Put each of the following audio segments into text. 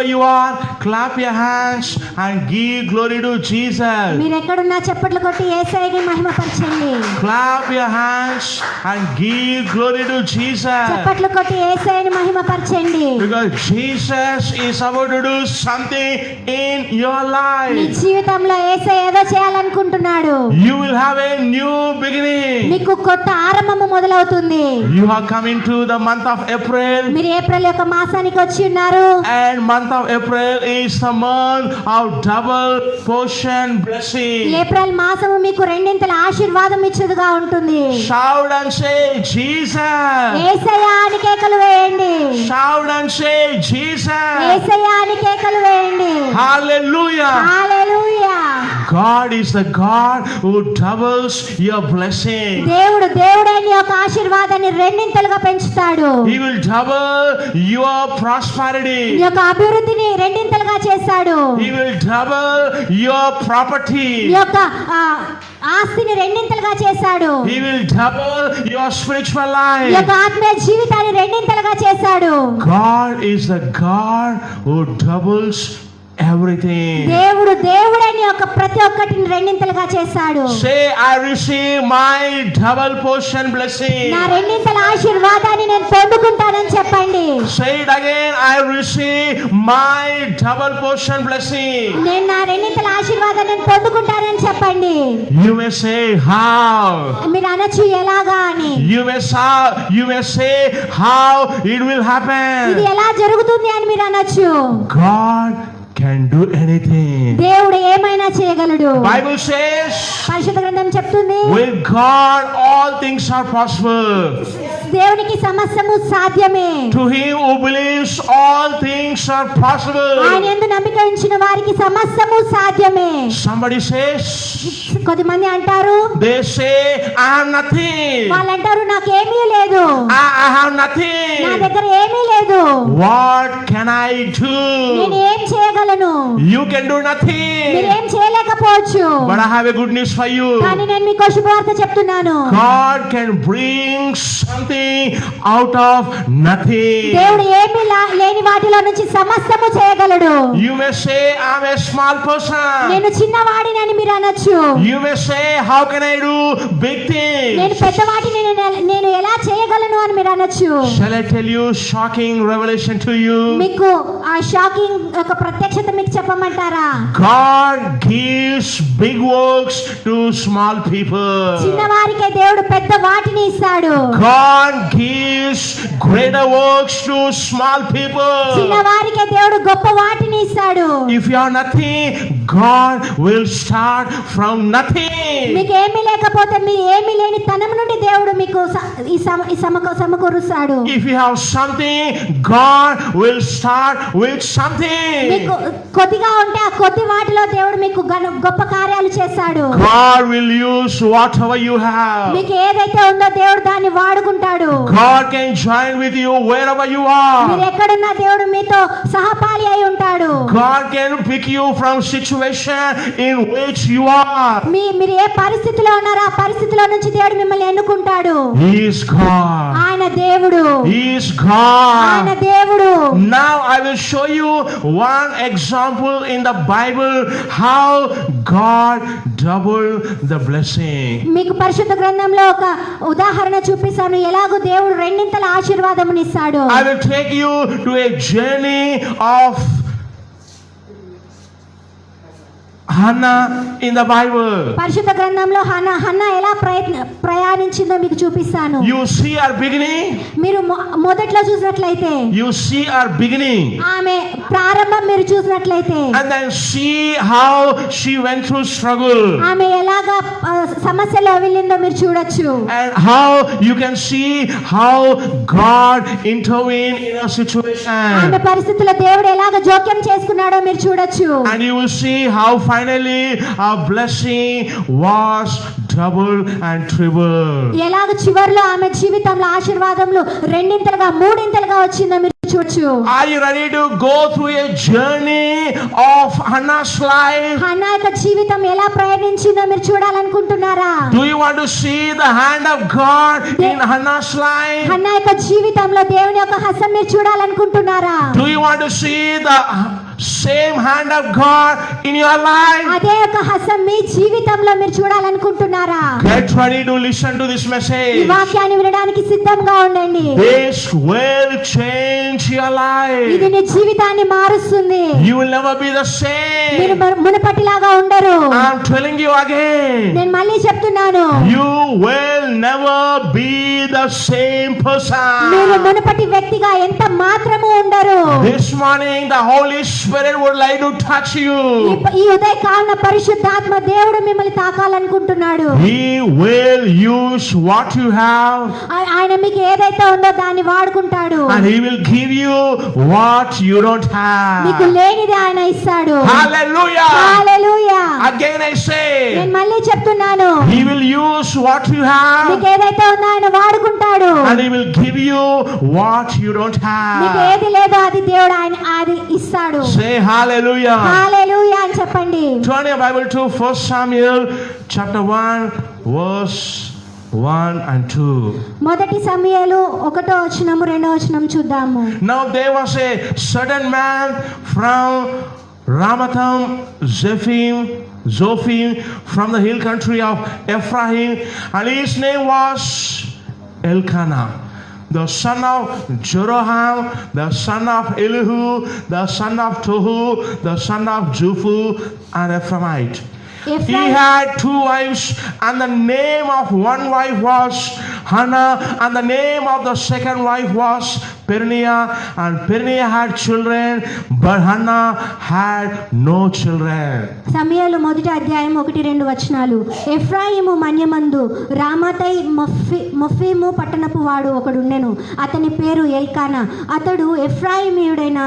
wherever you are, clap your hands and give glory to Jesus. మీరు ఎక్కడున్నా చప్పట్లు కొట్టి యేసయ్యకి మహిమపరచండి. Clap your hands and give glory to Jesus. చప్పట్లు కొట్టి యేసయ్యని మహిమపరచండి. Because Jesus is about to do something in your నీ life. జీవితంలో యేసయ్య ఏదో చేయాలనుకుంటున్నాడు. You will have a new beginning. మీకు కొత్త ఆరంభము మొదలవుతుంది. You are coming to the month of April. మీరు April యొక్క మాసానికి వచ్చి ఉన్నారు. And month of April is the month of double portion blessing. April మాసము మీకు రెండింతల ఆశీర్వాదం ఇచ్చేదిగా ఉంటుంది. Shout and say Jesus. యేసయ్యా అని కేకలు వేయండి. Shout and say Jesus. యేసయ్యా అని కేకలు వేయండి. Hallelujah. Hallelujah. God is the God who doubles your blessing. దేవుడే నీ యొక్క ఆశీర్వాదాన్ని రెండింతలుగా పెంచుతాడు. He will double your prosperity. నీ యొక్క అభివృద్ధిని రెండింతలుగా చేస్తాడు. He will double your property. నీ యొక్క ఆస్తిని రెండింతలుగా చేశాడు. He will double your spiritual నీ life. యొక్క ఆత్మీయ జీవితాన్ని రెండింతలుగా చేశాడు. God is the God who doubles everything. దేవుడే నీ యొక్క ప్రతి ఒక్కటిని రెండింతలుగా చేశాడు. Say, I receive my double portion blessing. నా రెండింతల ఆశీర్వాదాన్ని నేను పొందుకుంటానని చెప్పండి. Say it again, I receive my double portion blessing. నేను నా రెండింతల ఆశీర్వాదాన్ని నేను పొందుకుంటానని చెప్పండి. You may say how. మీరు అనొచ్చు ఎలాగా అని. You may say how it will happen. ఇది ఎలా జరుగుతుంది అని మీరు అనొచ్చు. God can do anything. దేవుడు ఏమైనా చేయగలడు. Bible says, పరిశుద్ధ గ్రంథం చెప్తుంది, with God all things are possible. దేవునికి సమస్తము సాధ్యమే. To him who believes all things are possible. ఆయన యందు నమ్మిక ఉంచిన వారికి సమస్తము సాధ్యమే. Somebody says, కొద్దిమంది అంటారు, they say, I have nothing. వాళ్ళు అంటారు నాకేమీ లేదు, I have nothing. నా దగ్గర ఏమీ లేదు. What can I do? నేను ఏం చేయగలను? You can do nothing. మీరేం చేయలేకపోవచ్చు. But I have a good news for you. కానీ నేను మీకు శుభవార్త చెప్తున్నాను. God can bring something out of nothing. దేవుడు ఏమీ లేని వాటిలో నుంచి సమస్తము చేయగలడు. You may say, I'm a small person. నేను చిన్నవాడిని అని మీరు అనొచ్చు. You may say, how can I do big things? నేను పెద్దవాటిని నేను ఎలా చేయగలను అని మీరు అనొచ్చు. Shall I tell you shocking revelation to you? మీకు ఆ షాకింగ్ ఒక ప్రత్యక్షత మీకు చెప్పమంటారా? God gives big works to small people. చిన్నవారికే దేవుడు పెద్ద వాటిని ఇస్తాడు. God gives greater works to small people. చిన్నవారికే దేవుడు గొప్ప వాటిని ఇస్తాడు. If you are nothing, God will start from nothing. మీకు ఏమీ లేకపోతే మీ ఏమీ లేని తనం నుండి దేవుడు మీకు సమకూరుస్తాడు. If you have something, God will start with something. మీకు కొద్దిగా ఉంటే ఆ కొద్ది వాటిలో దేవుడు మీకు గొప్ప కార్యాలు చేస్తాడు. God will use whatever you have. మీకు ఏదైతే ఉందో దేవుడు దాన్ని వాడుకుంటాడు. God can join with you wherever you are. మీరు ఎక్కడున్నా దేవుడు మీతో సహపాలి అయి ఉంటాడు. God can pick you from situation in which you are. మీరు ఏ పరిస్థితిలో ఉన్నారో ఆ పరిస్థితిలో నుంచి దేవుడు మిమ్మల్ని ఎన్నుకుంటాడు. He is God. ఆయన దేవుడు. He is God. ఆయన దేవుడు. Now I will show you one example in the Bible how God doubled the blessing. మీకు పరిశుద్ధ గ్రంథంలో ఒక ఉదాహరణ చూపిస్తాను ఎలాగో దేవుడు రెండింతల ఆశీర్వాదమునిస్తాడు. I will take you to a journey of Hannah in the Bible. పరిశుద్ధ గ్రంథంలో హన్నా ఎలా ప్రయాణించిందో మీకు చూపిస్తాను. You see her beginning. మీరు మొదట్లో చూసినట్లయితే You see her beginning. ఆమె ప్రారంభం మీరు చూసినట్లయితే And then see how she went through struggle. ఆమె ఎలాగా సమస్యలో వెళ్ళిందో మీరు చూడొచ్చు. And how you can see how God intervened in a situation. ఆమె పరిస్థితుల్లో దేవుడు ఎలాగ జోక్యం చేసుకున్నాడో మీరు చూడొచ్చు. And you will see how finally our blessing was double and triple. ఎలాగ చివర్లో ఆమె జీవితంలో ఆశీర్వాదములు రెండింతలుగా మూడింతలుగా వచ్చిందో మీరు చూడొచ్చు. Are you ready to go through a journey of Hannah's life? Hannah యొక్క జీవితం ఎలా ప్రయాణించిందో మీరు చూడాలనుకుంటున్నారా? Do you want to see the hand of God in Hannah's life? Hannah యొక్క జీవితంలో దేవుని యొక్క హస్తం మీరు చూడాలనుకుంటున్నారా? Do you want to see the same hand of God in your life? అదే యొక్క హస్తం మీ జీవితంలో మీరు చూడాలనుకుంటున్నారా? Get ready to listen to this ఈ message. వాక్యాన్ని వినడానికి సిద్ధంగా ఉండండి. This will change your life. ఇది నీ జీవితాన్ని మారుస్తుంది. You will never be the మీరు same. మునుపటిలాగా ఉండరు. I'm telling you again. నేను మళ్ళీ చెప్తున్నాను, You will never be the same మీరు person. మునుపటి వ్యక్తిగా ఎంత మాత్రము ఉండరు. This morning the Holy Spirit would like to touch you. ఈ ఉదయకాలన పరిశుద్ధాత్మ దేవుడు మిమ్మల్ని తాకాలనుకుంటున్నాడు. He will use what you have ఆయన మీకు ఏదైతే ఉందో దాన్ని వాడుకుంటాడు. and He will give you what you don't మీకు have. లేనిది ఆయన ఇస్తాడు. Hallelujah. Hallelujah. Again I say, నేను మళ్ళీ చెప్తున్నాను, He will use what you మీకు have ఏదైతే ఉందో ఆయన వాడుకుంటాడు. and He will give you what you don't మీకు have. ఏది లేదో అది దేవుడు ఆయన అది ఇస్తాడు. Say hallelujah. హల్లెలూయా అని చెప్పండి. Turn your Bible to 1 Samuel chapter 1 verse 1 and 2. మొదటి సమూయేలు 1వ వచనము 2వ వచనం చూద్దాము. Now there was a certain man from Ramatham Zophim from the hill country of Ephraim, and his name was Elkanah, the son of Jeroham, the son of Elihu, the son of Tohu, the son of Juphu, an Ephraimite. He Ephraim had two wives, and the name of one wife was Hannah, and the name of the second wife was Peninnah, and Peninnah had children, but Hannah had no children. సమూయేలు 1వ అధ్యాయం 1-2 వచనాలు. ఎఫ్రాయిము మన్యమందు రామాతై మొఫీము పట్టణపు వాడు ఒకడుండెను. అతని పేరు ఎల్కానా. అతడు ఎఫ్రాయిమీయుడైన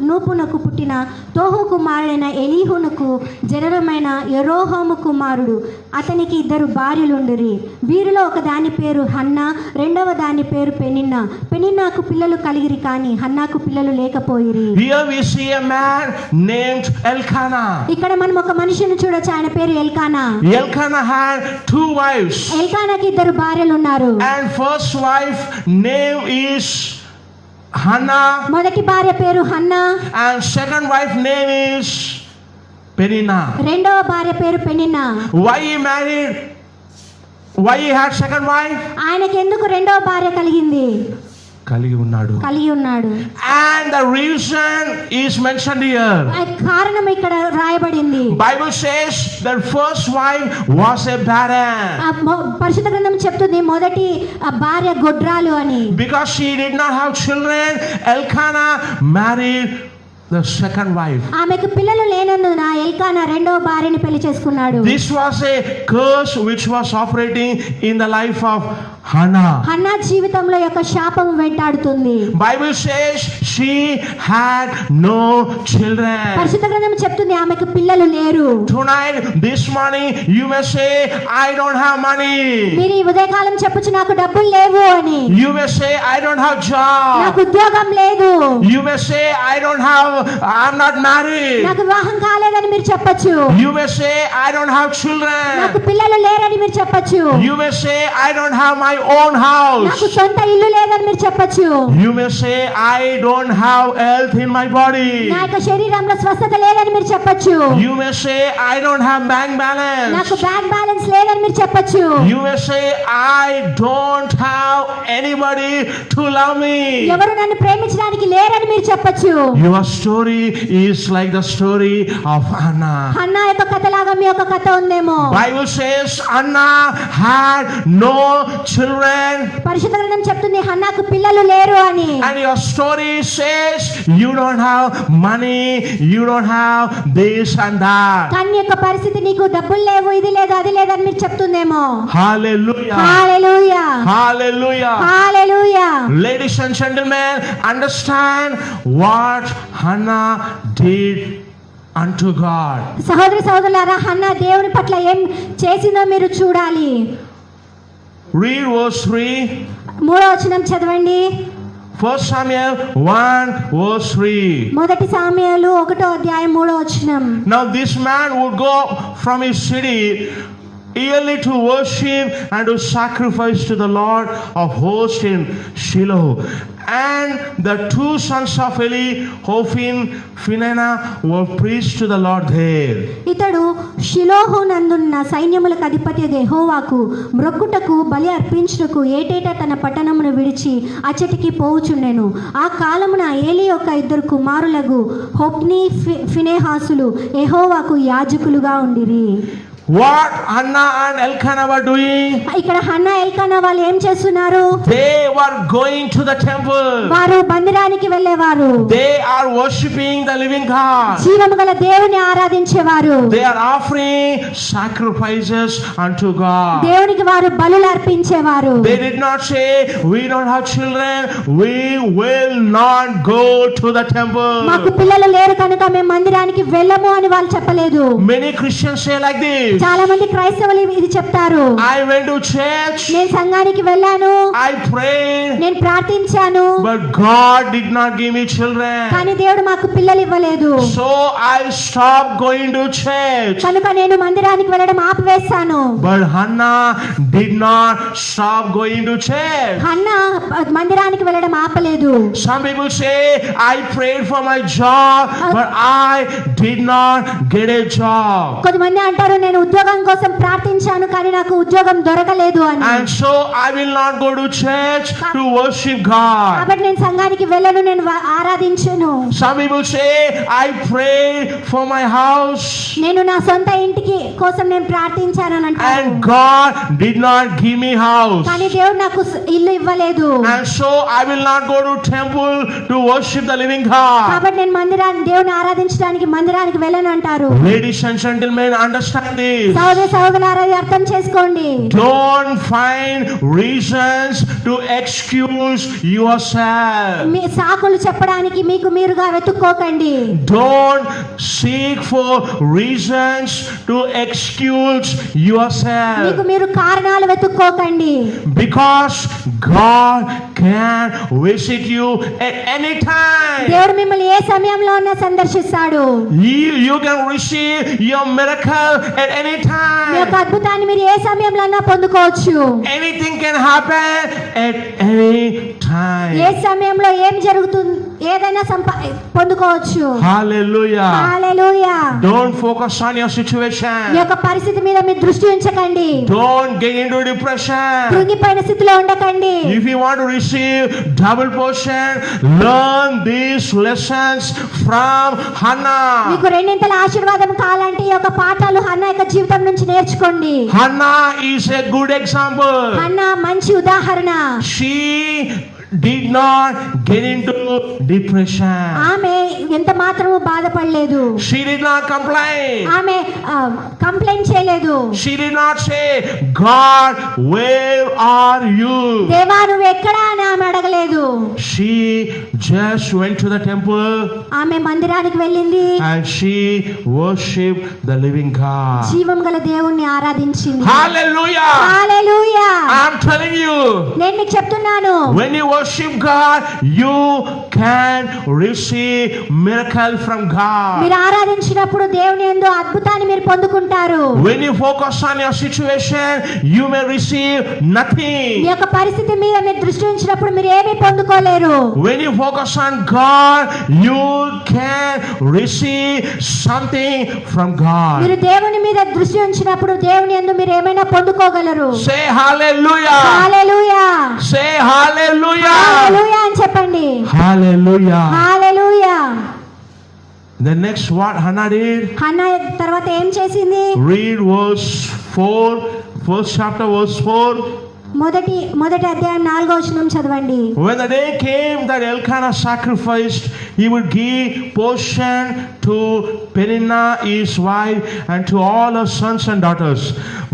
నూపునకు పుట్టిన తోహు కుమారుడైన ఎలీహునకు జనరమైన యెరోహాము కుమారుడు. అతనికి 2 భార్యలుండిరి. వీరిలో ఒక దాని పేరు హన్నా, రెండవ దాని పేరు పెనిన్నా. పెనిన్నాకు పిల్లలు కలిగిరి, కానీ హన్నాకు పిల్లలు లేకపోయిరి. Here we see a man named Elkanah. ఇక్కడ మనం ఒక మనిషిని చూడొచ్చు, ఆయన పేరు Elkanah. Elkanah had two wives, ఎల్కానాకి 2 భార్యలు ఉన్నారు. and first wife name is Hannah, మొదటి భార్య పేరు Hannah, and second wife name is Peninnah. రెండవ భార్య పేరు Peninnah. Why he married? Why he had second wife? ఆయనకి ఎందుకు రెండవ భార్య కలిగింది? కలిగి ఉన్నాడు. కలిగి ఉన్నాడు. And the reason is mentioned here. ఆ కారణం ఇక్కడ రాయబడింది. Bible says that first wife was a barren. పరిశుద్ధ గ్రంథం చెప్తుంది మొదటి భార్య గొడ్రాలు అని. Because she did not have children, Elkanah married the second wife. ఆమెకు పిల్లలు లేనందున ఎల్కానా రెండవ భార్యని పెళ్లి చేసుకున్నాడు. This was a curse which was operating in the life of Hannah. Hannah జీవితంలో యొక్క శాపం వెంటాడుతుంది. Bible says she had no children. పరిశుద్ధ గ్రంథం చెప్తుంది ఆమెకు పిల్లలు లేరు. Tonight, this morning, you may say, I don't have money. మీరు ఈ ఉదయకాలం చెప్పొచ్చు, నాకు డబ్బులు లేవు అని. You may say, I don't have నాకు job. ఉద్యోగం లేదు. You may say, I'm not married. నాకు వివాహం కాలేదని మీరు చెప్పొచ్చు. You may say, I don't have నాకు children. పిల్లలు లేరని మీరు చెప్పొచ్చు. You may say, I don't have my own నాకు house. సొంత ఇల్లు లేదని మీరు చెప్పొచ్చు. You may say, I don't have health in my body. నా యొక్క శరీరంలో స్వస్థత లేదని మీరు చెప్పొచ్చు. You may say, I don't have bank నాకు balance. బ్యాంక్ బ్యాలెన్స్ లేదని మీరు చెప్పొచ్చు. You may say, I don't have anybody to love me. ఎవరు నన్ను ప్రేమించడానికి లేరని మీరు చెప్పొచ్చు. Your story is like the story of Hannah. Hannah యొక్క కథలాగా మీ యొక్క కథ ఉందేమో. Bible says Hannah had no children, పరిశుద్ధ గ్రంథం చెప్తుంది హన్నాకు పిల్లలు లేరు అని. and your story says you don't have money, you don't have this and that. కానీ యొక్క పరిస్థితి నీకు డబ్బులు లేవు, ఇది లేదు, అది లేదు అని మీరు చెప్తుందేమో. Hallelujah. Hallelujah. Hallelujah. Hallelujah. Ladies and gentlemen, understand what Hannah did unto God. సహోదరి సహోదరులారా, హన్నా దేవుని పట్ల ఏం చేసిందో మీరు చూడాలి. Read verse 3. 3వ వచనం చదవండి. 1 Samuel 1 verse 3. మొదటి సామ్యాలు 1వ అధ్యాయం 3వ వచనం. Now this man would go from his city yearly to worship and to sacrifice to the Lord of hosts in Shiloh. And the two sons of Eli, Hophni, Phinehas, were priests to the Lord there. ఇతడు షిలోహు నందున్న సైన్యములకు అధిపతి యెహోవాకు మ్రొక్కుటకు బలి అర్పించుటకు ఏటేటా తన పట్టణమును విడిచి అచ్చటికి పోవుచుండెను. ఆ కాలమున ఏలి యొక్క 2 కుమారులకు హొప్ని ఫినెహాసులు యెహోవాకు యాజకులుగా ఉండిరి. What Hannah and Elkanah were doing? ఇక్కడ హన్నా ఎల్కానా వాళ్ళు ఏం చేస్తున్నారు? They were going to the temple. వారు మందిరానికి వెళ్ళేవారు. They are worshiping the living God. జీవము గల దేవుని ఆరాధించేవారు. They are offering sacrifices unto God. దేవునికి వారు బలులు అర్పించేవారు. They did not say, we don't have children, we will not go to the temple. మాకు పిల్లలు లేరు కనుక మేము మందిరానికి వెళ్ళము అని వాళ్ళు చెప్పలేదు. Many Christians say like this. చాలా మంది క్రైస్తవులు ఇది చెప్తారు. I went to church, నేను సంఘానికి వెళ్ళాను, I prayed, నేను ప్రార్థించాను, but God did not give me children. కానీ దేవుడు మాకు పిల్లలు ఇవ్వలేదు. So I stopped going to church. కనుక నేను మందిరానికి వెళ్ళడం ఆపివేశాను. But Hannah did not stop going to church. Hannah మందిరానికి వెళ్ళడం ఆపలేదు. Some people say, I prayed for my job, but I did not get a job. కొంతమంది అంటారు నేను ఉద్యోగం కోసం ప్రార్థించాను కానీ నాకు ఉద్యోగం దొరకలేదు అని. And so I will not go to church to worship God. కాబట్టి నేను సంఘానికి వెళ్ళను, నేను ఆరాధించను. Some people say, I prayed for my house, నేను నా సొంత ఇంటికి కోసం నేను ప్రార్థించాను అని అంటారు. and God did not give me house. కానీ దేవుడు నాకు ఇల్లు ఇవ్వలేదు. And so I will not go to temple to worship the living God. కాబట్టి నేను దేవుని ఆరాధించడానికి మందిరానికి వెళ్ళను అంటారు. Ladies and gentlemen, understand this. సహోదరులారా అర్థం చేసుకోండి. Don't find reasons to excuse yourself. మీ సాకులు చెప్పడానికి మీకు మీరుగా వెతుక్కోకండి. Don't seek for reasons to excuse yourself. మీకు మీరు కారణాలు వెతుక్కోకండి. Because God can visit you at any time. దేవుడు మిమ్మల్ని ఏ సమయంలో ఉన్నా సందర్శిస్తాడు. You can receive your miracle at any me time. యొక్క అద్భుతాన్ని మీరు ఏ సమయంలో అన్నా పొందుకోవచ్చు. Anything can happen at any time. ఏ సమయంలో ఏం జరుగుతుంది ఏదైనా పొందుకోవచ్చు. Hallelujah. Hallelujah. Don't focus on your situation. మీ యొక్క పరిస్థితి మీద మీరు దృష్టి ఉంచకండి. Don't get into depression. కృంగిపోయిన స్థితిలో ఉండకండి. If you want to receive double portion, learn these lessons from Hannah. మీకు రెండింతల ఆశీర్వాదం కావాలంటే ఈ యొక్క పాఠాలు హన్నా యొక్క జీవితం నుంచి నేర్చుకోండి. Hannah is a good example. Hannah మంచి ఉదాహరణ. She did not get into depression. ఆమె ఎంత మాత్రము బాధపడలేదు. She did not complain. ఆమె కంప్లైంట్ చేయలేదు. She did not say, God, where are you? దేవా నువ్వు ఎక్కడా అని ఆమె అడగలేదు. She just went to the temple ఆమె మందిరానికి వెళ్ళింది. and she worshipped the living God. జీవం గల దేవుణ్ణి ఆరాధించింది. Hallelujah. Hallelujah. I'm telling you, నేను మీకు చెప్తున్నాను, when you worship God, you can receive miracle from God. మీరు ఆరాధించినప్పుడు దేవుని యందు అద్భుతాన్ని మీరు పొందుకుంటారు. When you focus on your situation, you may receive me nothing. యొక్క పరిస్థితి మీద మీరు దృష్టి ఉంచినప్పుడు మీరు ఏమీ పొందుకోలేరు. When you focus on God, you can receive something from God. మీరు దేవుని మీద దృష్టి ఉంచినప్పుడు దేవుని యందు మీరు ఏమైనా పొందుకోగలరు. Say hallelujah. హల్లెలూయా. Say hallelujah. హల్లెలూయా అని చెప్పండి. Hallelujah. Hallelujah. The next what Hannah did? Hannah తర్వాత ఏం చేసింది? Read verse 4, first chapter verse 4. మొదటి అధ్యాయం 4వ వచనం చదవండి. When the day came that Elkanah sacrificed, he would give portion to Peninnah his wife and to all her sons and daughters.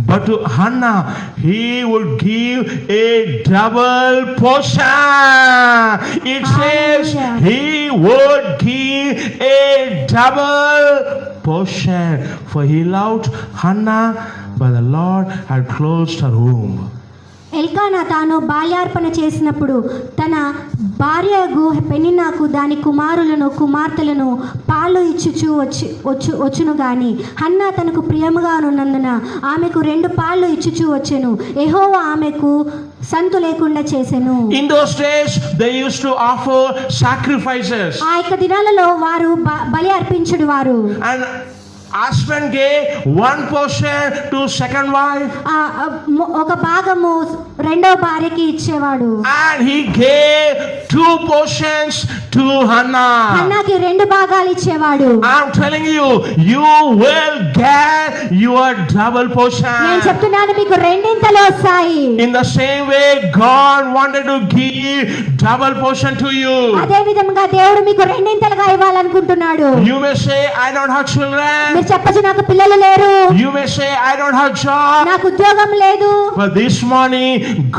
But to Hannah he would give a double portion. It says he would give a double portion, for he loved Hannah, but the Lord had closed her womb. Elkanah తాను బాల్యార్పణ చేసినప్పుడు తన భార్యకు పెనిన్నాకు దాని కుమారులను కుమార్తెలను పాలు ఇచ్చుచు వచ్చును గాని హన్నా తనకు ప్రియముగానున్నందున ఆమెకు 2 పాలు ఇచ్చుచు వచ్చెను. యెహోవా ఆమెకు సంతు లేకుండా చేసెను. In those days, they used to offer sacrifices. ఆ యొక్క దినాలలో వారు బలి అర్పించుడు వారు. And husband gave 1 portion to second wife. ఒక భాగము రెండవ భార్యకి ఇచ్చేవాడు. And he gave 2 portions to Hannah. హన్నాకి 2 భాగాలు ఇచ్చేవాడు. I'm telling you, you will get your double portion. నేను చెప్తున్నాను మీకు రెండింతలు వస్తాయి. In the same way, God wanted to give double portion to you. అదే విధంగా దేవుడు మీకు రెండింతలుగా ఇవ్వాలనుకుంటున్నాడు. You may say, I don't have children. మీరు చెప్పచ్చు నాకు పిల్లలు లేరు. You may say, I don't have job. నాకు ఉద్యోగం లేదు. But this morning,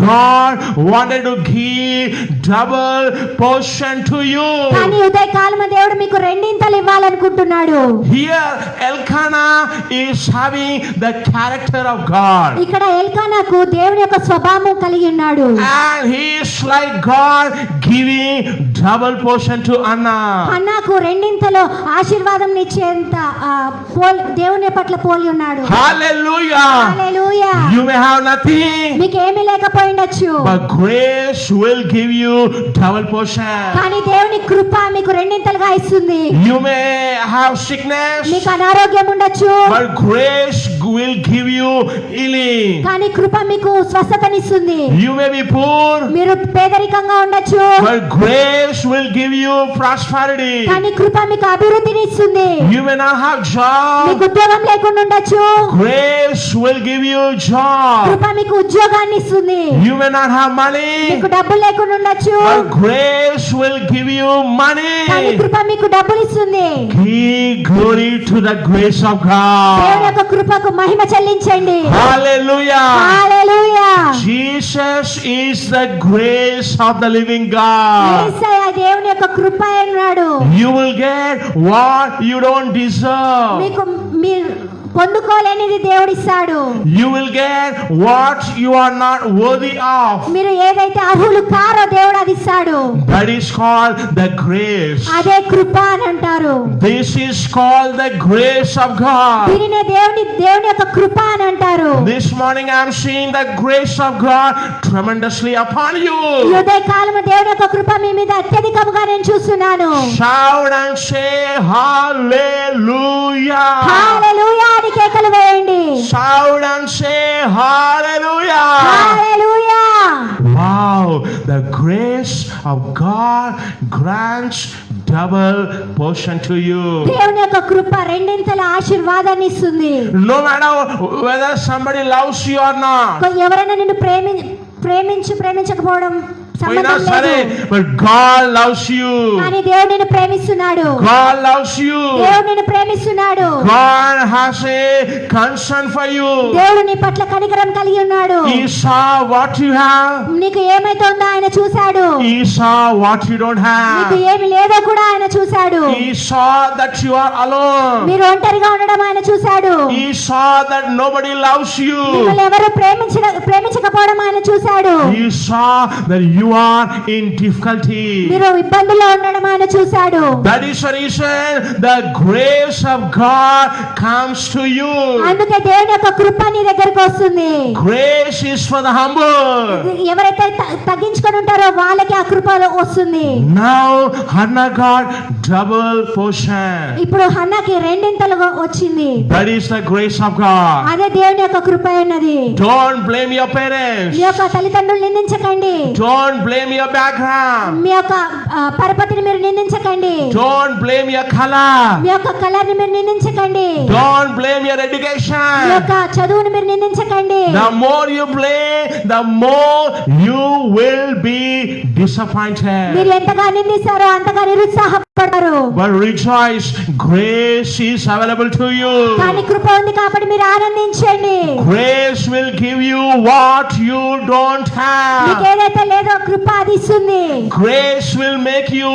God wanted to give double portion to you. కానీ ఉదయకాలమ దేవుడు మీకు రెండింతలు ఇవ్వాలనుకుంటున్నాడు. Here, Elkanah is having the character of God. ఇక్కడ ఎల్కానాకు దేవుని యొక్క స్వభావం కలిగి ఉన్నాడు. And he is like God giving double portion to Anna. హన్నాకు రెండింతలు ఆశీర్వాదం ఇచ్చేంత దేవుని పట్ల పోలి ఉన్నాడు. Hallelujah. Hallelujah. You may have nothing, మీకు ఏమీ లేకపోయిండొచ్చు. but grace will give you double portion. కానీ దేవుని కృప మీకు రెండింతలుగా ఇస్తుంది. You may have sickness, మీకు అనారోగ్యం ఉండొచ్చు. but grace will give you healing. కానీ కృప మీకు స్వస్థతనిస్తుంది. You may be poor, మీరు పేదరికంగా ఉండొచ్చు. but grace will give you prosperity. కానీ కృప మీకు అభివృద్ధిని ఇస్తుంది. You may not have job, మీకు ఉద్యోగం లేకుండా ఉండొచ్చు. grace will give you job. కృప మీకు ఉద్యోగాన్ని ఇస్తుంది. You may not have money, మీకు డబ్బులు లేకుండా ఉండొచ్చు. but grace will give you కానీ money. కృప మీకు డబ్బులు ఇస్తుంది. Give glory to the grace of దేవుని God. యొక్క కృపకు మహిమ చెల్లించండి. Hallelujah. Hallelujah. Jesus is the grace of the living God. యేసయ్య దేవుని యొక్క కృప అన్నాడు. You will get what you don't deserve. మీకు మీరు పొందుకోలేనిది దేవుడు ఇస్తాడు. You will get what you are not worthy of. మీరు ఏదైతే అర్హులు కారో దేవుడు అది ఇస్తాడు. That is called the grace. అదే కృప అని అంటారు. This is called the grace of God. దీనినే దేవుని యొక్క కృప అని అంటారు. This morning I am seeing the grace of God tremendously upon you. ఈ ఉదయకాలము దేవుని యొక్క కృప మీ మీద అత్యధికముగా నేను చూస్తున్నాను. Shout and say hallelujah. హల్లెలూయా అని కేకలు వేయండి. Shout and say hallelujah. Hallelujah. Wow, the grace of God grants double portion to you. దేవుని యొక్క కృప రెండింతల ఆశీర్వాదాన్ని ఇస్తుంది. No matter whether somebody loves you or not. ఎవరైనా నిన్ను ప్రేమించకపోవడం సంబంధం సరే, లేదు. but God loves you. కానీ దేవుడు నిన్ను ప్రేమిస్తున్నాడు. God loves you. దేవుడు నిన్ను ప్రేమిస్తున్నాడు. God has a concern for you. దేవుడు నీ పట్ల కనికరం కలిగి ఉన్నాడు. He saw what you have. నీకు ఏమైతే ఉందో ఆయన చూశాడు. He saw what you don't నీకు have. ఏమి లేదో కూడా ఆయన చూశాడు. He saw that you are alone. మీరు ఒంటరిగా ఉండడం ఆయన చూశాడు. He saw that nobody loves you. మిమ్మల్ని ఎవరు ప్రేమించకపోవడం ఆయన చూశాడు. He saw that you are in difficulty. మీరు ఇబ్బందుల్లో ఉండడం ఆయన చూశాడు. That is the reason the grace of God comes to you. అందుకే దేవుని యొక్క కృప నీ దగ్గరికి వస్తుంది. Grace is for the humble. ఎవరైతే తగ్గించుకొని ఉంటారో వాళ్ళకి ఆ కృప వస్తుంది. Now Hannah got double portion. ఇప్పుడు హన్నాకి రెండింతలుగా వచ్చింది. That is the grace of God. అదే దేవుని యొక్క కృప అన్నది. Don't blame your parents. మీ యొక్క తల్లిదండ్రులు నిందించకండి. Don't blame your background. మీ యొక్క పరపతిని మీరు నిందించకండి. Don't blame your color. మీ యొక్క కలర్ ని మీరు నిందించకండి. Don't blame your me education. యొక్క చదువుని మీరు నిందించకండి. The more you blame, the more you will be disappointed. మీరు ఎంతగా నిందిస్తారో అంతగా నిరుత్సాహపడతారు. But rejoice, grace is available to you. కానీ కృప ఉంది కాబట్టి మీరు ఆనందించండి. Grace will give you what you don't మీకు have. ఏదైతే లేదో కృప అది ఇస్తుంది. Grace will make you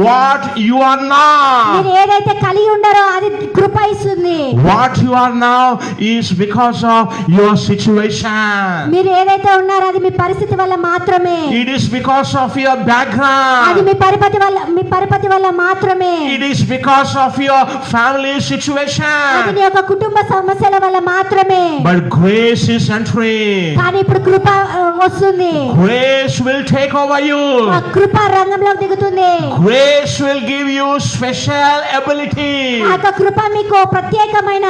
what you are not. మీరు ఏదైతే కలిగి ఉండరో అది కృప ఇస్తుంది. What you are now is because of your situation. మీరు ఏదైతే ఉన్నారో అది మీ పరిస్థితి వల్ల మాత్రమే. It is because of your అది background. మీ పరిపతి వల్ల మాత్రమే. It is because of your family అది situation. నీ యొక్క కుటుంబ సమస్యల వల్ల మాత్రమే. But grace is entering. కానీ ఇప్పుడు కృప వస్తుంది. Grace will take over you. ఆ కృప రంగంలోకి దిగుతుంది. Grace will give you special ability. ఆ యొక్క కృప మీకు ప్రత్యేకమైన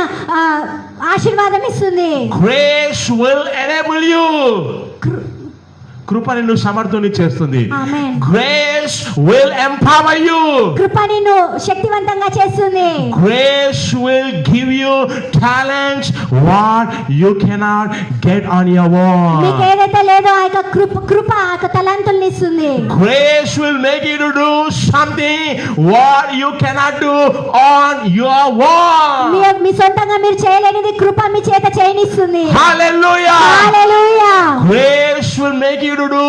ఆశీర్వాదం ఇస్తుంది. Grace will enable you. కృప నిన్ను సమర్థుని చేస్తుంది. ఆమేన్. Grace will empower you. కృప నిన్ను శక్తివంతంగా చేస్తుంది. Grace will give you talents what you cannot get on your మీకు own. ఏదైతే లేదో ఆ యొక్క కృప ఆ యొక్క తలాంతుల్ని ఇస్తుంది. Grace will make you to do something what you cannot do on your own. మీ సొంతంగా మీరు చేయలేనిది కృప మీ చేత చేయనిస్తుంది. Hallelujah. Hallelujah. Grace will make you to do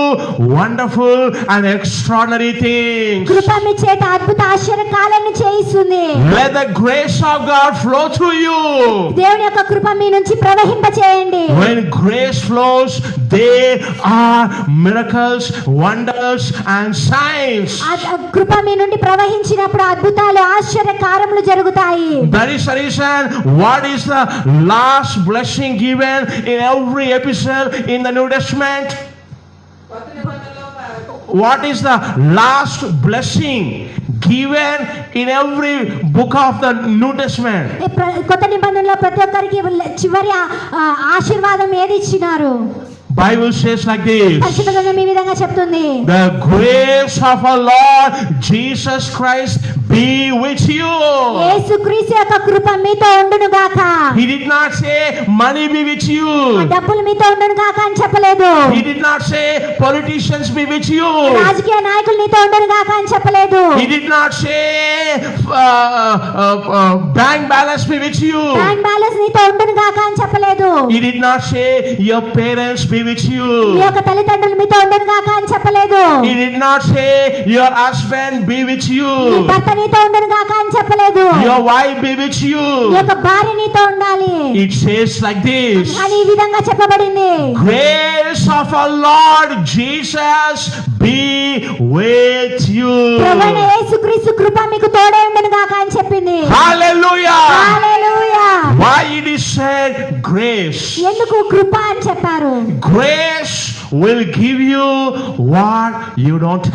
wonderful and extraordinary things. కృప మీ చేత అద్భుత ఆశ్చర్యకాలను చేయిస్తుంది. Let the grace of God flow through you. దేవుని యొక్క కృప మీ నుంచి ప్రవహింప చేయండి. When grace flows, there are miracles, wonders and signs. కృప మీ నుండి ప్రవహించినప్పుడు అద్భుతాలు ఆశ్చర్యకారములు జరుగుతాయి. That is the reason what is the last blessing given in every episode in the New Testament? What is the last blessing given in every book of the New Testament? కొత్త నిబంధనలో ప్రతి ఒక్కరికి చివరి ఆశీర్వాదం ఏది ఇచ్చినారు? Bible says like this. పరిశుద్ధ గ్రంథం ఈ విధంగా చెప్తుంది. The grace of our Lord Jesus Christ be with you. యేసుక్రీస్తు యొక్క కృప మీతో ఉండును గాక. He did not say money be with you. డబ్బులు మీతో ఉండును గాక అని చెప్పలేదు. He did not say politicians be with you. రాజకీయ నాయకులు నీతో ఉండును గాక అని చెప్పలేదు. He did not say bank balance be with you. Bank balance నీతో ఉండును గాక అని చెప్పలేదు. He did not say your parents be with you. మీ యొక్క తల్లిదండ్రులు మీతో ఉండును గాక అని చెప్పలేదు. He did not say your husband be with నీ you. భర్త నీతో ఉండును గాక అని చెప్పలేదు. Your wife be with నీ you. యొక్క భార్య నీతో ఉండాలి. It says like this. అని ఈ విధంగా చెప్పబడింది. Grace of our Lord Jesus be with you. ప్రభువైన యేసుక్రీస్తు కృప మీకు తోడే ఉండును గాక అని చెప్పింది. Hallelujah. Hallelujah. Why it is said grace? ఎందుకు కృప అని చెప్పారు? Grace will give you what you don't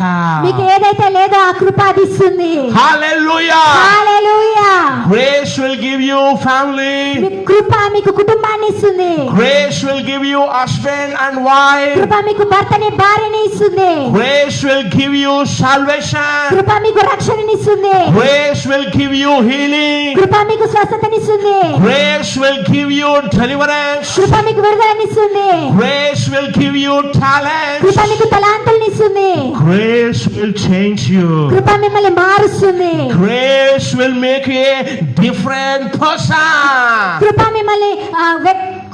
మీకు have. ఏదైతే లేదో ఆ కృప అది ఇస్తుంది. Hallelujah. Hallelujah. Grace will give you family. మీ కృప మీకు కుటుంబాన్ని ఇస్తుంది. Grace will give you husband and wife. కృప మీకు భర్తని భార్యని ఇస్తుంది. Grace will give you salvation. కృప మీకు రక్షణని ఇస్తుంది. Grace will give you healing. కృప మీకు స్వస్థతని ఇస్తుంది. Grace will give you deliverance. కృప మీకు విడుదలని ఇస్తుంది. Grace will give you talent. కృప మీకు తలాంతుల్ని ఇస్తుంది. Grace will change you. కృప మిమ్మల్ని మారుస్తుంది. Grace will make you a different person. కృప మిమ్మల్ని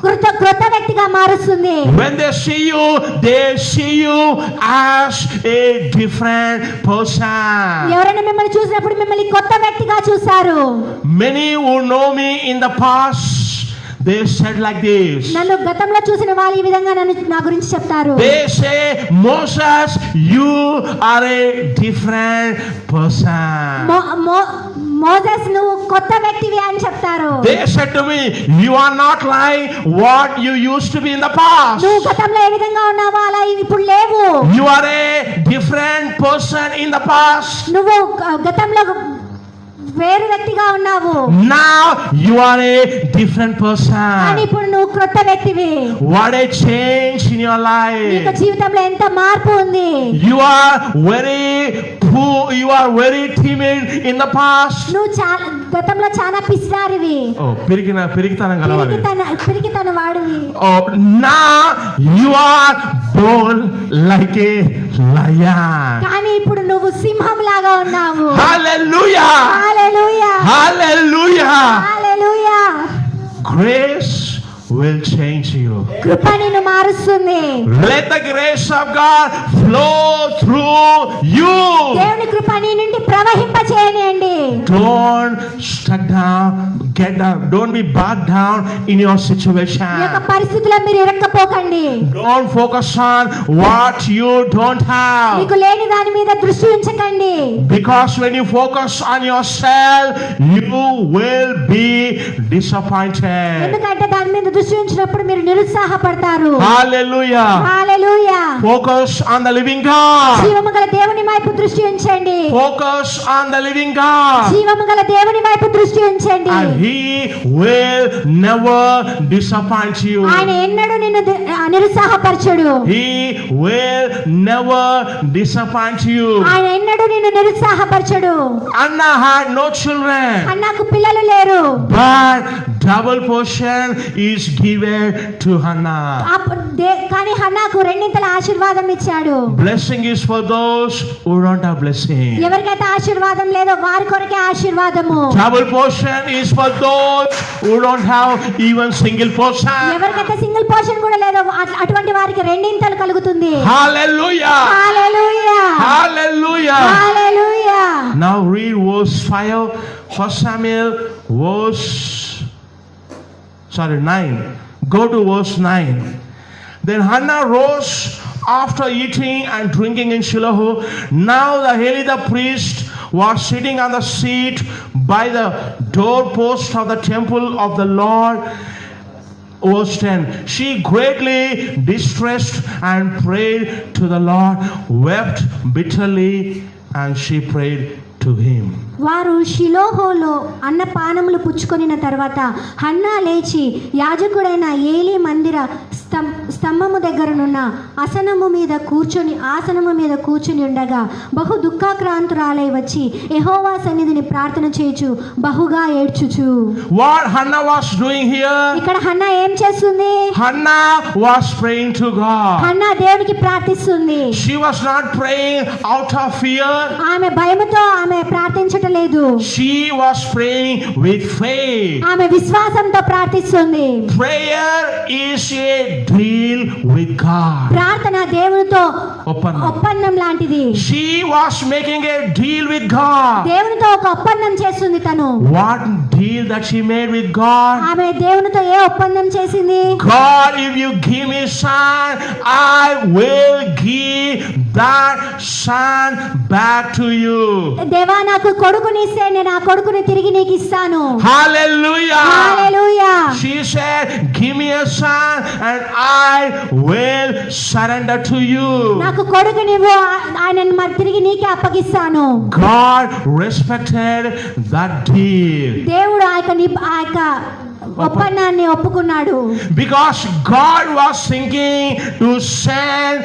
క్రొత్త వ్యక్తిగా మారుస్తుంది. When they see you as a different person. ఎవరైనా మిమ్మల్ని చూసినప్పుడు మిమ్మల్ని కొత్త వ్యక్తిగా చూస్తారు. Many who know me in the past, they said like this. నన్ను గతంలో చూసిన వాళ్ళు ఈ విధంగా నా గురించి చెప్తారు. They say, Moses, you are a different person. Moses నువ్వు కొత్త వ్యక్తివి అని చెప్తారు. They said to me, you are not like what you used to be in the past. నువ్వు గతంలో ఏ విధంగా ఉన్నావో అలా ఇప్పుడు లేవు. You are a different person in the past. నువ్వు గతంలో వేరు వ్యక్తిగా ఉన్నావు. Now you are a different కానీ person. ఇప్పుడు నువ్వు కొత్త వ్యక్తివి. What a change in your నీ life. జీవితంలో ఎంత మార్పు ఉంది. You are very timid in the past. నువ్వు గతంలో చాలా పిసినారివి. పిరికితనం గలవాడివి. పిరికితన వాడివి. Now you are bold like a lion. కానీ ఇప్పుడు నువ్వు సింహం లాగా ఉన్నావు. Hallelujah. Hallelujah. Hallelujah. Hallelujah. Grace will change you. కృప నిన్ను మారుస్తుంది. Let the grace of God flow through you. దేవుని కృప నీ నుండి ప్రవహింప చేయనియండి. Don't stuck down, get down. Don't be bogged down in your ఈ యొక్క situation. పరిస్థితుల్లో మీరు ఇరక్కపోకండి. Don't focus on what you don't have. మీకు లేని దాని మీద దృష్టి ఉంచకండి. Because when you focus on yourself, you will be disappointed. ఎందుకంటే దాని మీద దృష్టి ఉంచినప్పుడు మీరు నిరుత్సాహపడతారు. Hallelujah. Hallelujah. Focus on the living God. జీవము గల దేవుని వైపు దృష్టి ఉంచండి. Focus on the living God. జీవము గల దేవుని వైపు దృష్టి ఉంచండి. And He will never disappoint you. ఆయన ఎన్నడూ నిన్ను నిరుత్సాహపరచడు. He will never disappoint you. ఆయన ఎన్నడూ నిన్ను నిరుత్సాహపరచడు. Anna had no children, అన్నకు పిల్లలు లేరు. but double portion is given to Hannah. కానీ హన్నాకు రెండింతల ఆశీర్వాదం ఇచ్చాడు. Blessing is for those who don't have blessing. ఎవరికైతే ఆశీర్వాదం లేదో వారి కొరకే ఆశీర్వాదము. Double portion is for those who don't have even single portion. ఎవరికైతే సింగిల్ పోర్షన్ కూడా లేదో అటువంటి వారికి రెండింతలు కలుగుతుంది. Hallelujah. Hallelujah. Hallelujah. Hallelujah. Now read verse 5, 1 Samuel verse 9. Go to verse 9. Then Hannah rose after eating and drinking in Shiloh. Now the Eli the priest was sitting on the seat by the doorpost of the temple of the Lord. Verse 10. She greatly distressed and prayed to the Lord, wept bitterly, and she prayed to him. వారు షిలోహోలో అన్నపానములు పుచ్చుకొనిన తర్వాత Hannah లేచి యాజకుడైన ఏలీ మందిర స్తంభము దగ్గరనున్న ఆసనము మీద కూర్చుని ఉండగా బహు దుఃఖాక్రాంతురాలై వచ్చి యెహోవా సన్నిధిని ప్రార్థన చేయుచు బహుగా ఏడ్చుచు. What Hannah was doing here? ఇక్కడ హన్నా ఏం చేస్తుంది? Hannah was praying to God. Hannah దేవునికి ప్రార్థిస్తుంది. She was not praying out of fear. ఆమె భయముతో ఆమె ప్రార్థించటలేదు. She was praying with faith. ఆమె విశ్వాసంతో ప్రార్థిస్తుంది. Prayer is a deal with God. ప్రార్థన దేవునితో ఒప్పందం లాంటిది. She was making a deal with God. దేవునితో ఒక ఒప్పందం చేస్తుంది తను. What deal that she made with God? ఆమె దేవునితో ఏ ఒప్పందం చేసింది? God, if you give me son, I will give that son back to you. దేవా నాకు కొడుకునిస్తే నేను ఆ కొడుకుని తిరిగి నీకు ఇస్తాను. Hallelujah. Hallelujah. She said, give me a son and I will surrender to you. నాకు కొడుకునివ్వు, ఆయనను మరి తిరిగి నీకే అప్పగిస్తాను. God respected that deal. దేవుడు ఆ యొక్క ఒప్పందాన్ని ఒప్పుకున్నాడు. Because God was thinking to send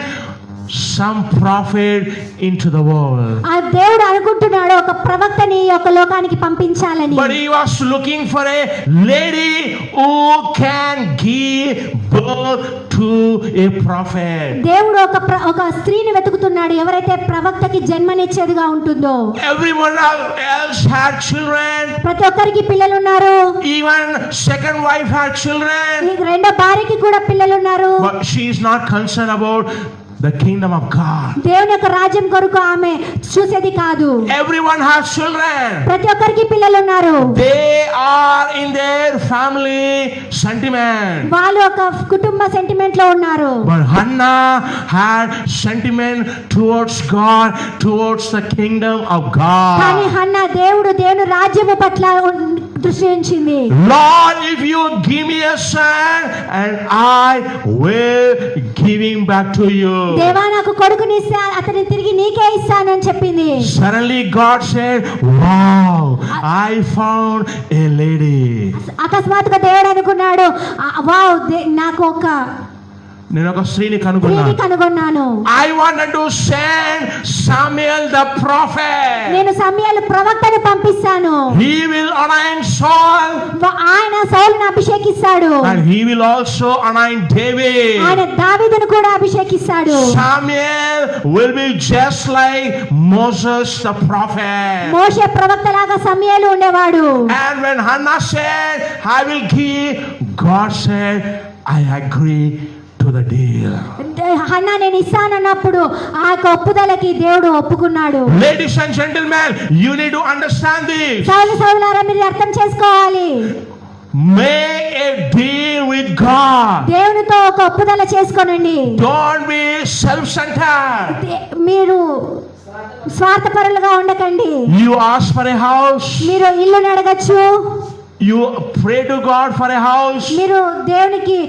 some prophet into the world. ఆ దేవుడు అనుకుంటున్నాడు ఒక ప్రవక్తని ఈ యొక్క లోకానికి పంపించాలని. But he was looking for a lady who can give birth to a prophet. దేవుడు ఒక స్త్రీని వెతుకుతున్నాడు ఎవరైతే ప్రవక్తకి జన్మనిచ్చేదిగా ఉంటుందో. Everyone else had children. ప్రతి ఒక్కరికి పిల్లలు ఉన్నారు. Even second wife had children. రెండో భార్యకి కూడా పిల్లలు ఉన్నారు. But she is not concerned about the kingdom of God. దేవుని యొక్క రాజ్యం కొరకు ఆమె చూసేది కాదు. Everyone has children. ప్రతి ఒక్కరికి పిల్లలు ఉన్నారు. They are in their family sentiment. వాళ్ళు ఒక కుటుంబ సెంటిమెంట్ లో ఉన్నారు. But Hannah had sentiment towards God, towards the kingdom of God. కానీ హన్నా దేవుని రాజ్యము పట్ల దృష్టి ఉంచింది. Lord, if you give me a son and I will give him back to you. దేవా నాకు కొడుకునిస్తే అతని తిరిగి నీకే ఇస్తాను అని చెప్పింది. Suddenly God said, wow, I found a lady. అకస్మాత్తుగా దేవుడు అనుకున్నాడు, వావ్ నాకు ఒక నేను ఒక స్త్రీని స్త్రీని కనుగొన్నాను. కనుగొన్నాను. I wanted to send Samuel the prophet. నేను సమూయేలు ప్రవక్తను పంపిస్తాను. He will anoint Saul ఆయన సౌలును అభిషేకిస్తాడు. and he will also anoint David. ఆయన దావీదును కూడా అభిషేకిస్తాడు. Samuel will be just like Moses the prophet. మోషే ప్రవక్తలాగా సమూయేలు ఉండేవాడు. And when Hannah said, I will give, God said, I agree to the deal. Hannah నేను ఇస్తానన్నప్పుడు ఆ యొక్క ఒప్పుదలకి దేవుడు ఒప్పుకున్నాడు. Ladies and gentlemen, you need to understand this. సౌలారా మీరు అర్థం చేసుకోవాలి. Make a deal with God. దేవునితో ఒక ఒప్పుదల చేసుకోనండి. Don't be self-centered. మీరు స్వార్థపరులుగా ఉండకండి. You ask for a house. మీరు ఇల్లుని అడగచ్చు. You pray to God for a house. మీరు దేవునికి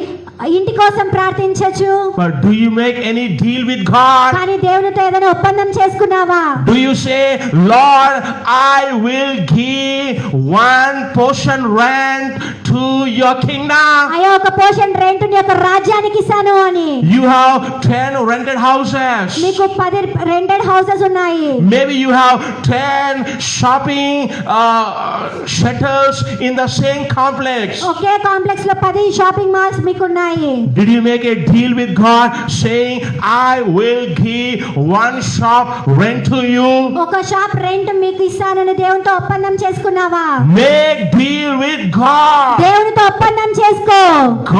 ఇంటి కోసం ప్రార్థించచ్చు. But do you make any deal with God? కానీ దేవునితో ఏదైనా ఒప్పందం చేసుకున్నావా? Do you say, Lord, I will give 1 portion rent to your kingdom? అయ్యో ఒక పోర్షన్ రెంట్ ని యొక్క రాజ్యానికి ఇస్తాను అని. You have 10 rented houses. మీకు 10 రెంటెడ్ హౌసెస్ ఉన్నాయి. Maybe you have 10 shopping shutters in the same complex. Okay complex లో 10 షాపింగ్ మాల్స్ మీకు ఉన్నాయి. Did you make a deal with God saying, I will give 1 shop rent to you? ఒక shop rent మీకు ఇస్తానని దేవునితో ఒప్పందం చేసుకున్నావా? Make deal with God. దేవునితో ఒప్పందం చేసుకో.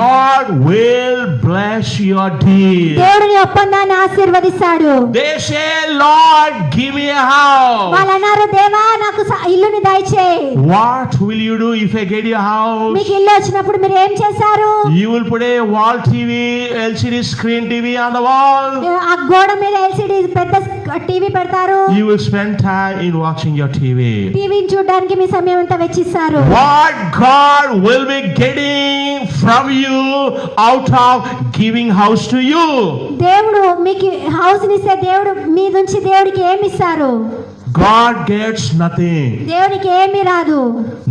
God will bless your deal. దేవుడు నీ ఒప్పందాన్ని ఆశీర్వదిస్తాడు. They say, Lord, give me a house. వాళ్ళు అన్నారు, దేవా నాకు ఇల్లుని దయచేయి. What will you do if I get you a house? మీకు ఇల్లు వచ్చినప్పుడు మీరు ఏం చేశారు? You will put a wall TV, LCD screen TV on the wall. ఆ గోడ మీద ఎల్సిడి పెద్ద టీవీ పెడతారు. You will spend time in watching your TV. టీవీని చూడడానికి మీ సమయం అంతా వెచ్చిస్తారు. What God will be getting from you out of giving house to you? దేవుడు మీకు హౌస్ ఇస్తే దేవుడు మీ నుంచి దేవుడికి ఏమి ఇస్తారు? God gets nothing. దేవునికి ఏమీ రాదు.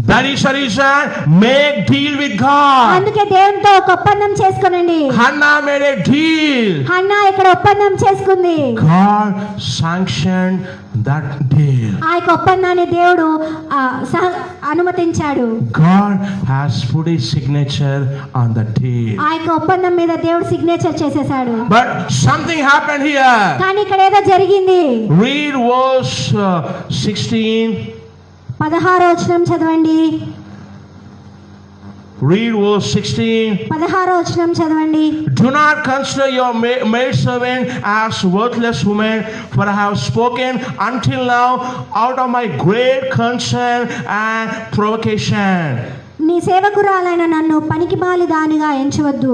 That is the reason, make deal with God. అందుకే దేవునితో ఒక ఒప్పందం చేసుకోనండి. Hannah made a deal. Hannah ఇక్కడ ఒప్పందం చేసుకుంది. God sanctioned that deal. ఆ యొక్క ఒప్పందాన్ని దేవుడు అనుమతించాడు. God has put his signature on the deal. ఆ యొక్క ఒప్పందం మీద దేవుడు సిగ్నేచర్ చేసేసాడు. But something happened here. కానీ ఇక్కడ ఏదో జరిగింది. Read verse 16. 16వ వచనం చదవండి. Read verse 16. 16వ వచనం చదవండి. Do not consider your maidservant as worthless woman, for I have spoken until now out of my great concern and provocation. నీ సేవకురాలైన నన్ను పనికిమాలి దానిగా ఎంచవద్దు.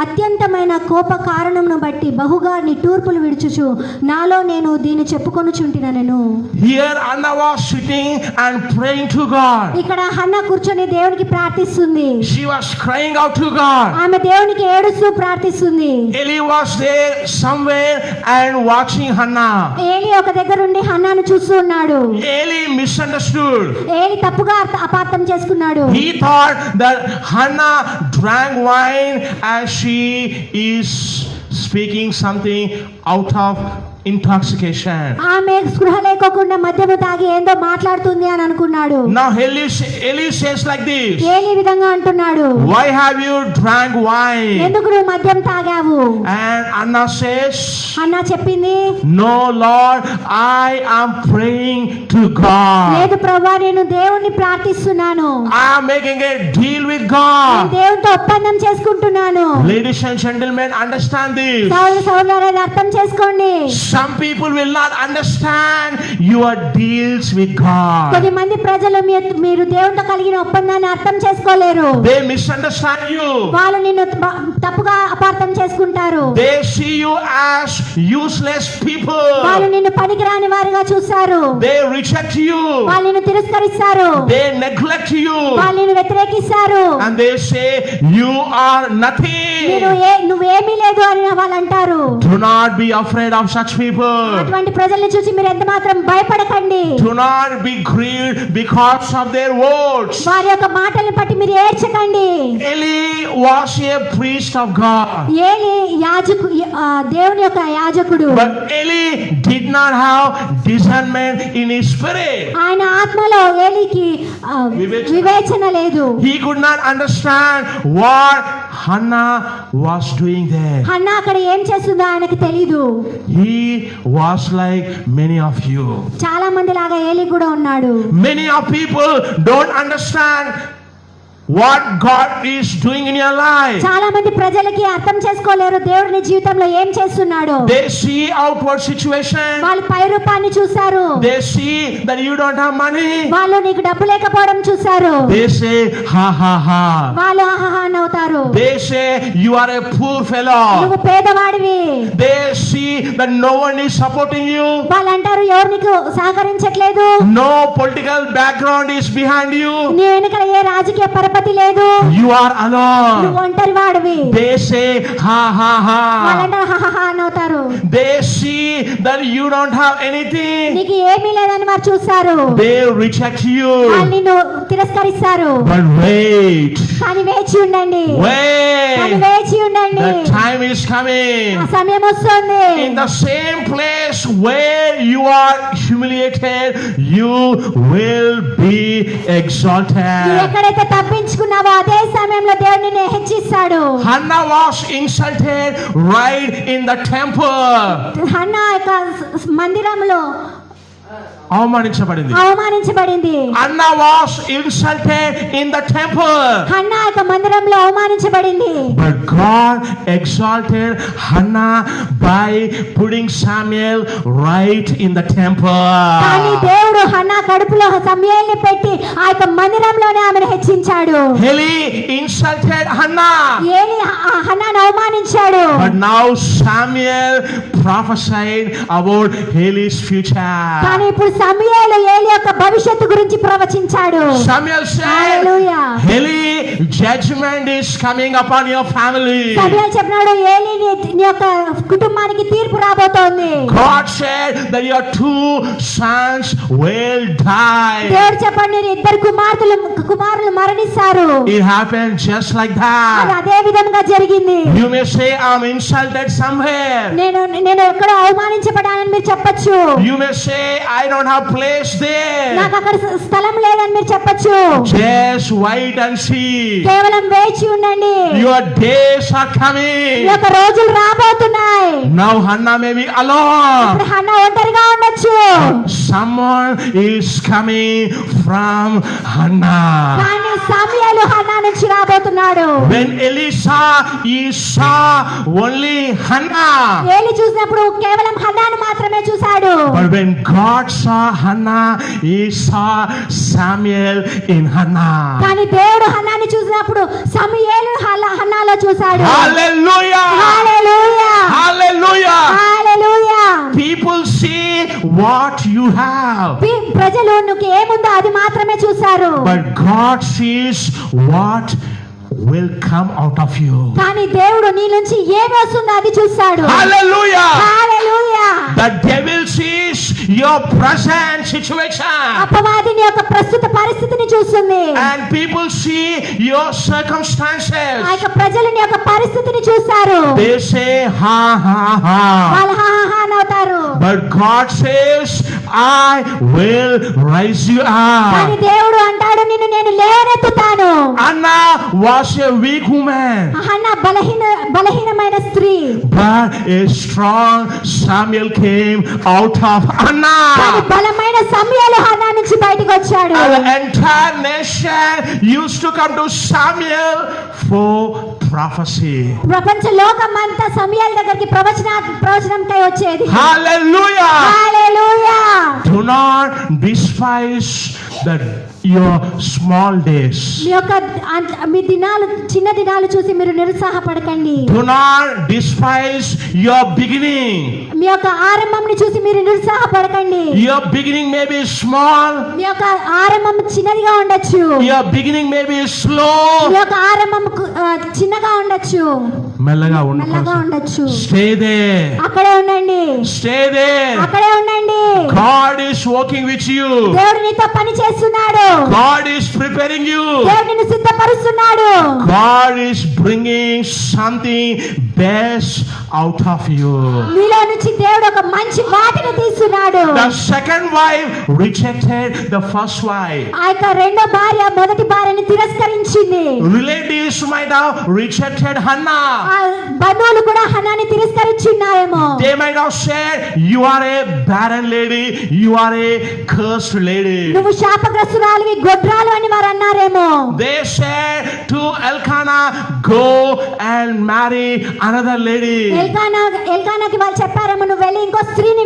అత్యంతమైన కోప కారణమును బట్టి బహుగా నీ తూర్పులు విడుచుచు నాలో నేను దీన్ని చెప్పుకొనుచుంటినను. Here Hannah was sitting and praying to God. ఇక్కడ హన్నా కూర్చొని దేవునికి ప్రార్థిస్తుంది. She was crying out to God. ఆమె దేవునికి ఏడుస్తూ ప్రార్థిస్తుంది. Eli was there somewhere and watching Hannah. ఏలి ఒక దగ్గర ఉండి హన్నాను చూస్తూ ఉన్నాడు. Eli misunderstood. ఏలి తప్పుగా అపార్థం చేసుకున్నాడు. He thought that Hannah drank wine and she is speaking something out of intoxication. ఆమె స్పృహ లేకోకుండా మద్యము తాగి ఏందో మాట్లాడుతుంది అని అనుకున్నాడు. Now Eli says like this. ఏలి విధంగా అంటున్నాడు, Why have you drank wine? ఎందుకు నువ్వు మద్యం తాగావు? And Hannah says, అన్నా చెప్పింది, No Lord, I am praying to God. లేదు ప్రభువా, నేను దేవుణ్ణి ప్రార్థిస్తున్నాను. I am making a deal with God. నేను దేవునితో ఒప్పందం చేసుకుంటున్నాను. Ladies and gentlemen, understand this. సోదరులారా అర్థం చేసుకోండి. Some people will not understand your deals with God. కొద్ది మంది ప్రజలు మీరు దేవునితో కలిగిన ఒప్పందాన్ని అర్థం చేసుకోలేరు. They misunderstand you. వాళ్ళు నిన్ను తప్పుగా అపార్థం చేసుకుంటారు. They see you as useless people. వాళ్ళు నిన్ను పనికిరాని వారిగా చూస్తారు. They reject you. వాళ్ళు నిన్ను తిరస్కరిస్తారు. They neglect you. వాళ్ళు నిన్ను వ్యతిరేకిస్తారు. And they say you are nothing. నువ్వేమీ లేదు అని వాళ్ళు అంటారు. Do not be afraid of such people. అటువంటి ప్రజల్ని చూసి మీరు ఎంత మాత్రం భయపడకండి. Do not be grieved because of their words. వారి యొక్క మాటలను బట్టి మీరు ఏడ్చకండి. Eli was a priest of God. ఏలి దేవుని యొక్క యాజకుడు. But Eli did not have discernment in his spirit. ఆయన ఆత్మలో ఏలికి వివేచన లేదు. He could not understand what Hannah was doing there. Hannah అక్కడ ఏం చేస్తుందో ఆయనకు తెలీదు. He was like many of you. చాలా మంది లాగా ఏలి కూడా ఉన్నాడు. Many of people don't understand what God is doing in your life. చాలా మంది ప్రజలకి అర్థం చేసుకోలేరు దేవుడు నీ జీవితంలో ఏం చేస్తున్నాడో. They see outward situation. వాళ్ళు పై రూపాన్ని చూశారు. They see that you don't have money. వాళ్ళు నీకు డబ్బు లేకపోవడం చూశారు. They say ha ha ha. వాళ్ళు ఆహాహా నవ్వుతారు. They say you are a poor fellow. నువ్వు పేదవాడివి. They see that no one is supporting you. వాళ్ళు అంటారు ఎవరు నీకు సహకరించట్లేదు. No political background is behind you. నీ వెనకాల ఏ రాజకీయ పరపతి లేదు. You are alone. నువ్వు ఒంటరి వాడివి. They say ha ha ha. వాళ్ళు అంటారు ఆహాహా నవ్వుతారు. They see that you don't have anything. నీకు ఏమీ లేదని వారు చూస్తారు. They reject you. వాళ్ళు నిన్ను తిరస్కరిస్తారు. But wait. కానీ వేచి ఉండండి. కానీ Wait. వేచి ఉండండి. The time is coming. ఆ సమయం వస్తుంది. In the same place where you are humiliated, you will be నువ్వు exalted. ఎక్కడైతే తప్పించుకున్నావో అదే సమయంలో దేవుడు నిన్ను హెచ్చిస్తాడు. Hannah was insulted right in the temple. Hannah యొక్క మందిరంలో అవమానించబడింది. అవమానించబడింది. Hannah was insulted in the temple. Hannah యొక్క మందిరంలో అవమానించబడింది. But God exalted Hannah by putting Samuel right in the కానీ temple. దేవుడు హన్నా కడుపులో సమూయేలుని పెట్టి ఆ యొక్క మందిరంలోనే ఆమెను హెచ్చించాడు. Eli insulted Hannah. Eli హన్నాను అవమానించాడు. But now Samuel prophesied about Eli's future. కానీ ఇప్పుడు సమూయేలు ఏలి యొక్క భవిష్యత్తు గురించి ప్రవచించాడు. Samuel said, hallelujah. Eli, judgment is coming upon your family. సమూయేలు చెప్పినాడు ఏలి నీ యొక్క కుటుంబానికి తీర్పు రాబోతోంది. God said that your two sons will die. దేవుడు చెప్పండి నీ ఇద్దరు కుమారులు మరణిస్తారు. It happened just like అది that. అదే విధంగా జరిగింది. You may say, I'm insulted somewhere. నేను ఎక్కడో అవమానించబడానని మీరు చెప్పొచ్చు. You may say, I don't have place there. నాకు అక్కడ స్థలం లేదని మీరు చెప్పొచ్చు. Just wait and see. కేవలం వేచి ఉండండి. Your days are ఈ coming. యొక్క రోజులు రాబోతున్నాయి. Now Hannah may be alone. ఇప్పుడు హన్నా ఒంటరిగా ఉండొచ్చు. Someone is coming from Hannah. కానీ సమూయేలు హన్నా నుంచి రాబోతున్నాడు. When Elisha, he saw only Hannah. ఏలి చూసినప్పుడు కేవలం హన్నాను మాత్రమే చూశాడు. But when God saw Hannah, he saw Samuel in Hannah. కానీ దేవుడు హన్నాని చూసినప్పుడు సమూయేలు హన్నాలో చూశాడు. Hallelujah! Hallelujah. Hallelujah! Hallelujah. People see what you have, ప్రజలు నువ్వు ఏముందో అది మాత్రమే చూశారు. but God sees what will come out of you. కానీ దేవుడు నీ నుంచి ఏమి వస్తుందో అది చూశాడు. Hallelujah! Hallelujah. The devil sees your present situation, అపవాది నీ యొక్క ప్రస్తుత పరిస్థితిని చూస్తుంది. and people see your circumstances. ఆ యొక్క ప్రజలు నీ యొక్క పరిస్థితిని చూస్తారు. They say ha ha ha. వాళ్ళు హా హా హా నవ్వుతారు. But God says, I will raise you కానీ up. దేవుడు అంటాడు నిన్ను నేను లేవనెత్తుతాను. Anna was a weak woman, Hannah బలహీనమైన స్త్రీ. but a strong Samuel came out of కానీ Anna. బలమైన సమూయేలు హన్నా నుంచి బయటకు వచ్చాడు. And the entire nation used to come to Samuel for prophecy. ప్రపంచ లోకమంతా సమూయేలు దగ్గరికి ప్రవచనంకై వచ్చేది. Hallelujah! Hallelujah. Do not despise the your small days. మీ దినాలు చిన్న దినాలు చూసి మీరు నిరుత్సాహపడకండి. Do not despise your beginning. మీ యొక్క ఆరంభంని చూసి మీరు నిరుత్సాహపడకండి. Your beginning may be small. మీ యొక్క ఆరంభం చిన్నదిగా ఉండొచ్చు. Your beginning may be slow. మీ యొక్క ఆరంభం చిన్నగా ఉండొచ్చు. మెల్లగా ఉండొచ్చు. Stay there. అక్కడే ఉండండి. Stay there. అక్కడే ఉండండి. God is working with you. దేవుడు నీతో పని చేస్తున్నాడు. God is preparing you. దేవుడు నిన్ను సిద్ధపరుస్తున్నాడు. God is bringing something best out of you. నీలో నుంచి దేవుడు ఒక మంచి వాటిని తీస్తున్నాడు. The second wife rejected the first wife. ఆ యొక్క రెండో భార్య మొదటి భార్యని తిరస్కరించింది. Relatives might have rejected Hannah. ఆ బంధువులు కూడా హన్నాని తిరస్కరించున్నారేమో. They might have said, you are a barren lady, you are a cursed lady. నువ్వు శాపగ్రస్తురాలివి, గొడ్రాలు అని వారు అన్నారేమో. They said to Elkanah, go and marry another lady. ఎల్కానాకి వాళ్ళు చెప్పారేమో, నువ్వు వెళ్ళి ఇంకో స్త్రీని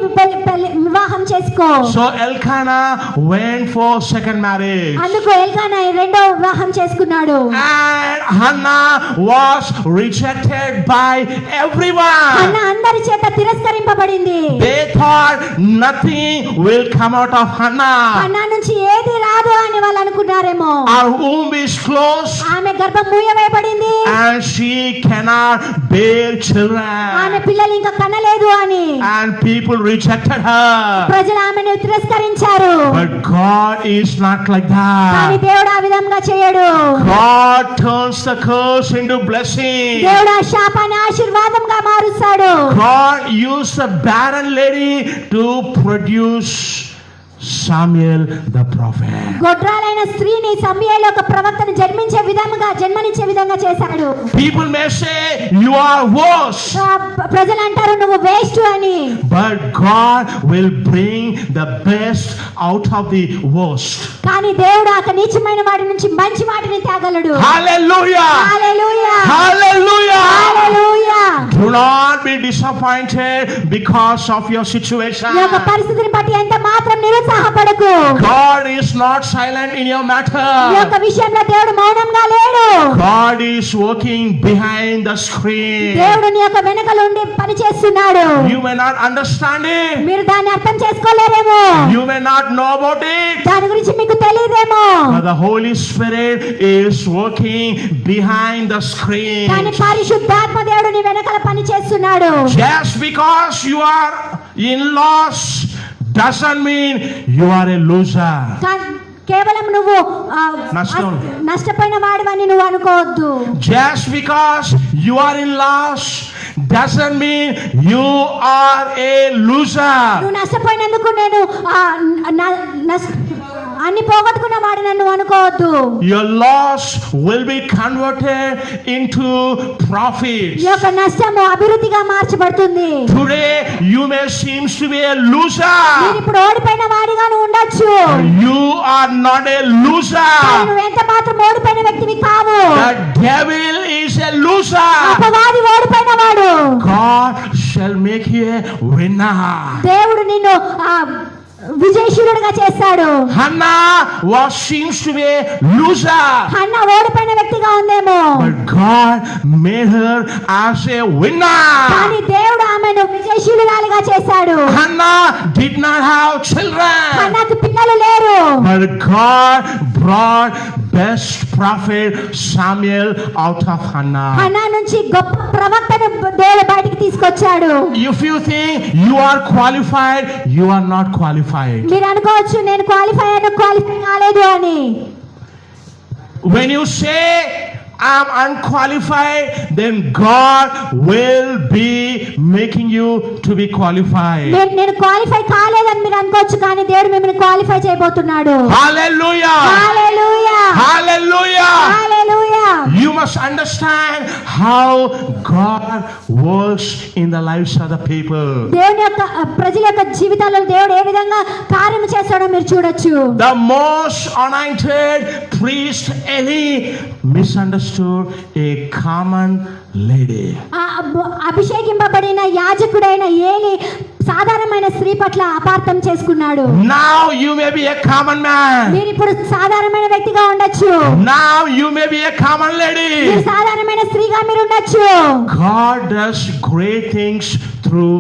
వివాహం చేసుకో. So Elkanah went for second marriage. అందుకు ఎల్కానా రెండో వివాహం చేసుకున్నాడు. And Hannah was rejected by everyone. Hannah అందరి చేత తిరస్కరింపబడింది. They thought nothing will come out of Hannah. Hannah నుంచి ఏది రాదు అని వాళ్ళు అనుకున్నారేమో. Her womb is closed. ఆమె గర్భం మూయవేయబడింది. And she cannot bear children. ఆమె పిల్లలు ఇంకా కనలేదు అని. And people rejected her. ప్రజలు ఆమెను తిరస్కరించారు. But God is not like కానీ that. దేవుడు ఆ విధంగా చేయడు. God turns the curse into blessing. దేవుడు ఆ శాపాన్ని ఆశీర్వాదంగా మారుస్తాడు. God used the barren lady to produce Samuel the prophet. గొడ్రాలైన స్త్రీని సమూయేలు ఒక ప్రవక్తను జన్మనిచ్చే విధంగా చేశాడు. People may say you are worse. ప్రజలు అంటారు నువ్వు వేస్ట్ అని. But God will bring the best out of the worst. కానీ దేవుడు ఆ నీచమైన వాటి నుంచి మంచి వాటిని తేగలడు. Hallelujah. Hallelujah. Hallelujah. Hallelujah. Do not be disappointed because of your situation. ఈ యొక్క పరిస్థితిని బట్టి ఎంత మాత్రం నిరుత్సాహపడకు. God is not silent in your ఈ matter. యొక్క విషయంలో దేవుడు మౌనంగా లేడు. God is working behind the screen. దేవుడు నీ యొక్క వెనకల ఉండి పని చేస్తున్నాడు. You may not understand it. మీరు దాన్ని అర్థం చేసుకోలేరేమో. You may not know about it. దాని గురించి మీకు తెలియదేమో. But the Holy Spirit is working behind the screen. కానీ పరిశుద్ధాత్మ దేవుడు నీ వెనకల పని చేస్తున్నాడు. Just because you are in loss doesn't mean you are a loser. కేవలం నువ్వు నష్టపోయిన వాడివని నువ్వు అనుకోవద్దు. Just because you are in loss doesn't mean you are a loser. నువ్వు నష్టపోయినందుకు నేను అన్ని పోగొట్టుకున్న వాడిని నువ్వు అనుకోవద్దు. Your loss will be converted into profit. ఈ యొక్క నష్టము అభివృద్ధిగా మార్చబడుతుంది. Today you may seem to be a loser. మీరు ఇప్పుడు ఓడిపోయిన వాడిగా నువ్వు ఉండొచ్చు. You are not a loser. నువ్వు ఎంత మాత్రం ఓడిపోయిన వ్యక్తివి కావు. The devil is a loser. అపవాది ఓడిపోయిన వాడు. God shall make you a winner. దేవుడు నిన్ను విజయశీలుడిగా చేస్తాడు. Hannah seems to be a loser. Hannah ఓడిపోయిన వ్యక్తిగా ఉందేమో. But God made her as a winner. కానీ దేవుడు ఆమెను విజయశీలురాలిగా చేశాడు. Hannah did not have children. హన్నాకు పిల్లలు లేరు. But God brought best prophet Samuel out of Hannah. Hannah నుంచి గొప్ప ప్రవక్తను దేవుడు బయటికి తీసుకొచ్చాడు. If you think you are qualified, you are not qualified. మీరు అనుకోవచ్చు నేను క్వాలిఫై కాలేదు అని. When you say I'm unqualified, then God will be making you to be qualified. నేను క్వాలిఫై కాలేదని మీరు అనుకోవచ్చు, కానీ దేవుడు మిమ్మల్ని క్వాలిఫై చేయబోతున్నాడు. Hallelujah. Hallelujah. Hallelujah. Hallelujah. You must understand how God works in the lives of the people. దేవుని యొక్క ప్రజల యొక్క జీవితాల్లో దేవుడు ఏ విధంగా కార్యం చేస్తాడో మీరు చూడొచ్చు. The most anointed priest Eli misunderstood a common lady. అభిషేకింపబడిన యాజకుడైన ఏలి సాధారణమైన స్త్రీ పట్ల అపార్థం చేసుకున్నాడు. Now you may be a common man. మీరు ఇప్పుడు సాధారణమైన వ్యక్తిగా ఉండొచ్చు. Now you may be a common lady. మీరు సాధారణమైన స్త్రీగా మీరు ఉండొచ్చు. God does great things through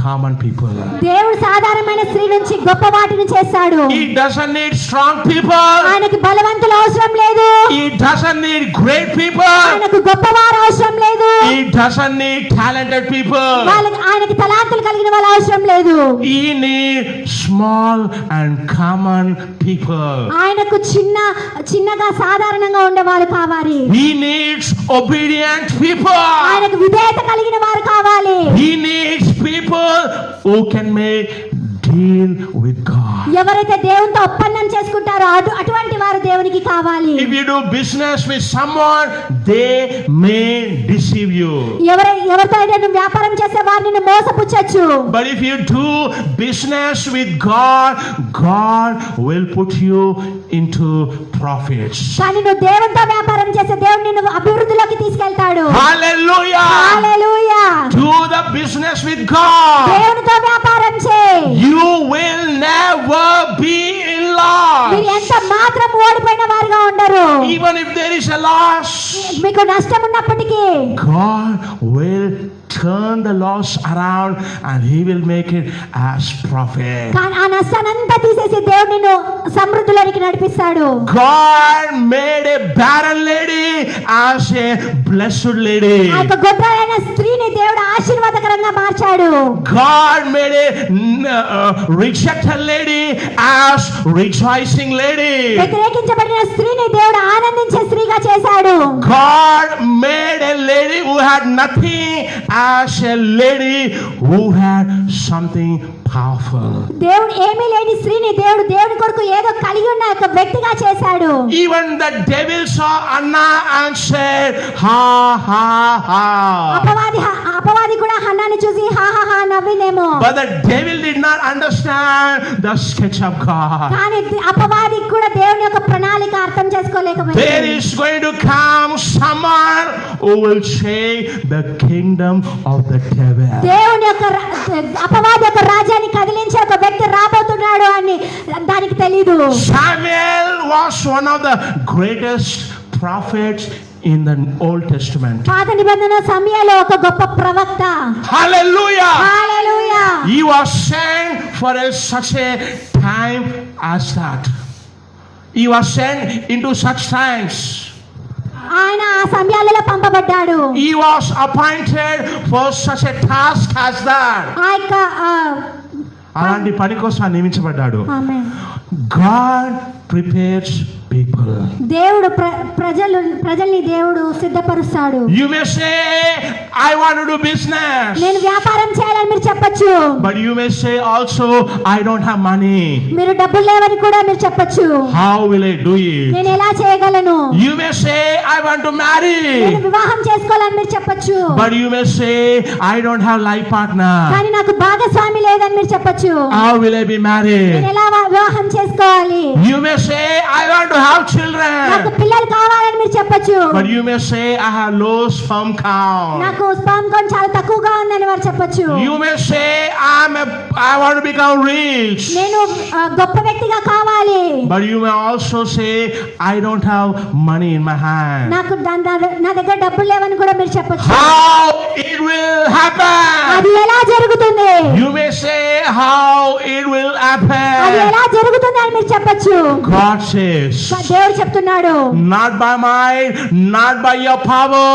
common people. దేవుడు సాధారణమైన స్త్రీ నుంచి గొప్ప వాటిని చేస్తాడు. He doesn't need strong people. ఆయనకి బలవంతులు అవసరం లేదు. He doesn't need great people. ఆయనకు గొప్పవారు అవసరం లేదు. He doesn't need talented people. ఆయనకి తలాంతులు కలిగిన వాళ్ళు అవసరం లేదు. He needs small and common people. ఆయనకు చిన్నగా సాధారణంగా ఉండేవారు కావాలి. He needs obedient people. ఆయనకు విధేయత కలిగిన వారు కావాలి. He needs people who can make deal with God. ఎవరైతే దేవునితో ఒప్పందం చేసుకుంటారో అటువంటి వారు దేవునికి కావాలి. If you do business with someone, they may deceive you. ఎవరితో అయితే నువ్వు వ్యాపారం చేసే వారిని నువ్వు మోసపుచ్చొచ్చు. But if you do business with God, God will put you into profits. కానీ నువ్వు దేవునితో వ్యాపారం చేసే దేవుడిని నువ్వు అభివృద్ధిలోకి తీసుకెళ్తాడు. Hallelujah. Hallelujah. Do the business with God. దేవునితో వ్యాపారం చేయి. You will never be in loss. మీరు ఎంత మాత్రం ఓడిపోయిన వారుగా ఉండరు. Even if there is a loss, మీకు నష్టం ఉన్నప్పటికీ God will turn the loss around and He will make it as profit. కానీ ఆ నష్టాన్నంతా తీసేసి దేవుడు నిన్ను సమృద్ధిలోనికి నడిపిస్తాడు. God made a barren lady as a blessed lady. ఆ యొక్క గొడ్రాలైన స్త్రీని దేవుడు ఆశీర్వాదకరంగా మార్చాడు. God made a rejected lady as rejoicing lady. వ్యతిరేకించబడిన స్త్రీని దేవుడు ఆనందించే స్త్రీగా చేశాడు. God made a lady who had nothing as a lady who had something powerful. దేవుడు ఏమీ లేని స్త్రీని దేవుడి కొరకు ఏదో కలిగి ఉన్న ఒక వ్యక్తిగా చేశాడు. Even the devil saw Anna and said, ha ha ha. అపవాది కూడా హన్నాని చూసి హా హా హా నవ్విందేమో. But the devil did not understand the sketch of God. కానీ అపవాది కూడా దేవుని యొక్క ప్రణాళిక అర్థం చేసుకోలేకపోయింది. There is going to come someone who will shake the kingdom of the devil. దేవుని యొక్క అపవాది యొక్క రాజ్యాన్ని కదిలించే ఒక వ్యక్తి రాబోతున్నాడు అని దానికి తెలీదు. Samuel was one of the greatest prophets in the Old Testament. పాత నిబంధన సమయంలో ఒక గొప్ప ప్రవక్త. Hallelujah. Hallelujah. He was sent for such a time as that. He was sent into such times. ఆయన ఆ సమయాలలో పంపబడ్డాడు. He was appointed for such a task as that. ఆ యొక్క అలాంటి పని కోసం నియమించబడ్డాడు. ఆమేన్. God prepares people. దేవుడు ప్రజల్ని దేవుడు సిద్ధపరుస్తాడు. You may say, I want to do business. నేను వ్యాపారం చేయాలని మీరు చెప్పొచ్చు. But you may say also, I don't have money. మీరు డబ్బులు లేవని కూడా మీరు చెప్పొచ్చు. How will I do it? నేను ఎలా చేయగలను? You may say, I want to marry. నేను వివాహం చేసుకోవాలని మీరు చెప్పొచ్చు. But you may say, I don't have life partner. కానీ నాకు భాగస్వామి లేదని మీరు చెప్పొచ్చు. How will I be married? నేను ఎలా వివాహం చేసుకోవాలి? You may say, I want to have children. నాకు పిల్లలు కావాలని మీరు చెప్పొచ్చు. But you may say, I have low sperm count. నాకు స్పర్మ్ కౌంట్ చాలా తక్కువగా ఉందని వారు చెప్పొచ్చు. You may say, I want to become rich. నేను గొప్ప వ్యక్తిగా కావాలి. But you may also say, I don't have money in my hand. నాకు నా దగ్గర డబ్బులు లేవని కూడా మీరు చెప్పొచ్చు. How it will happen? అది ఎలా జరుగుతుంది? You may say, how it will అది happen? ఎలా జరుగుతుంది అని మీరు చెప్పొచ్చు. God says, దేవుడు చెప్తున్నాడు, not by might, not by your power,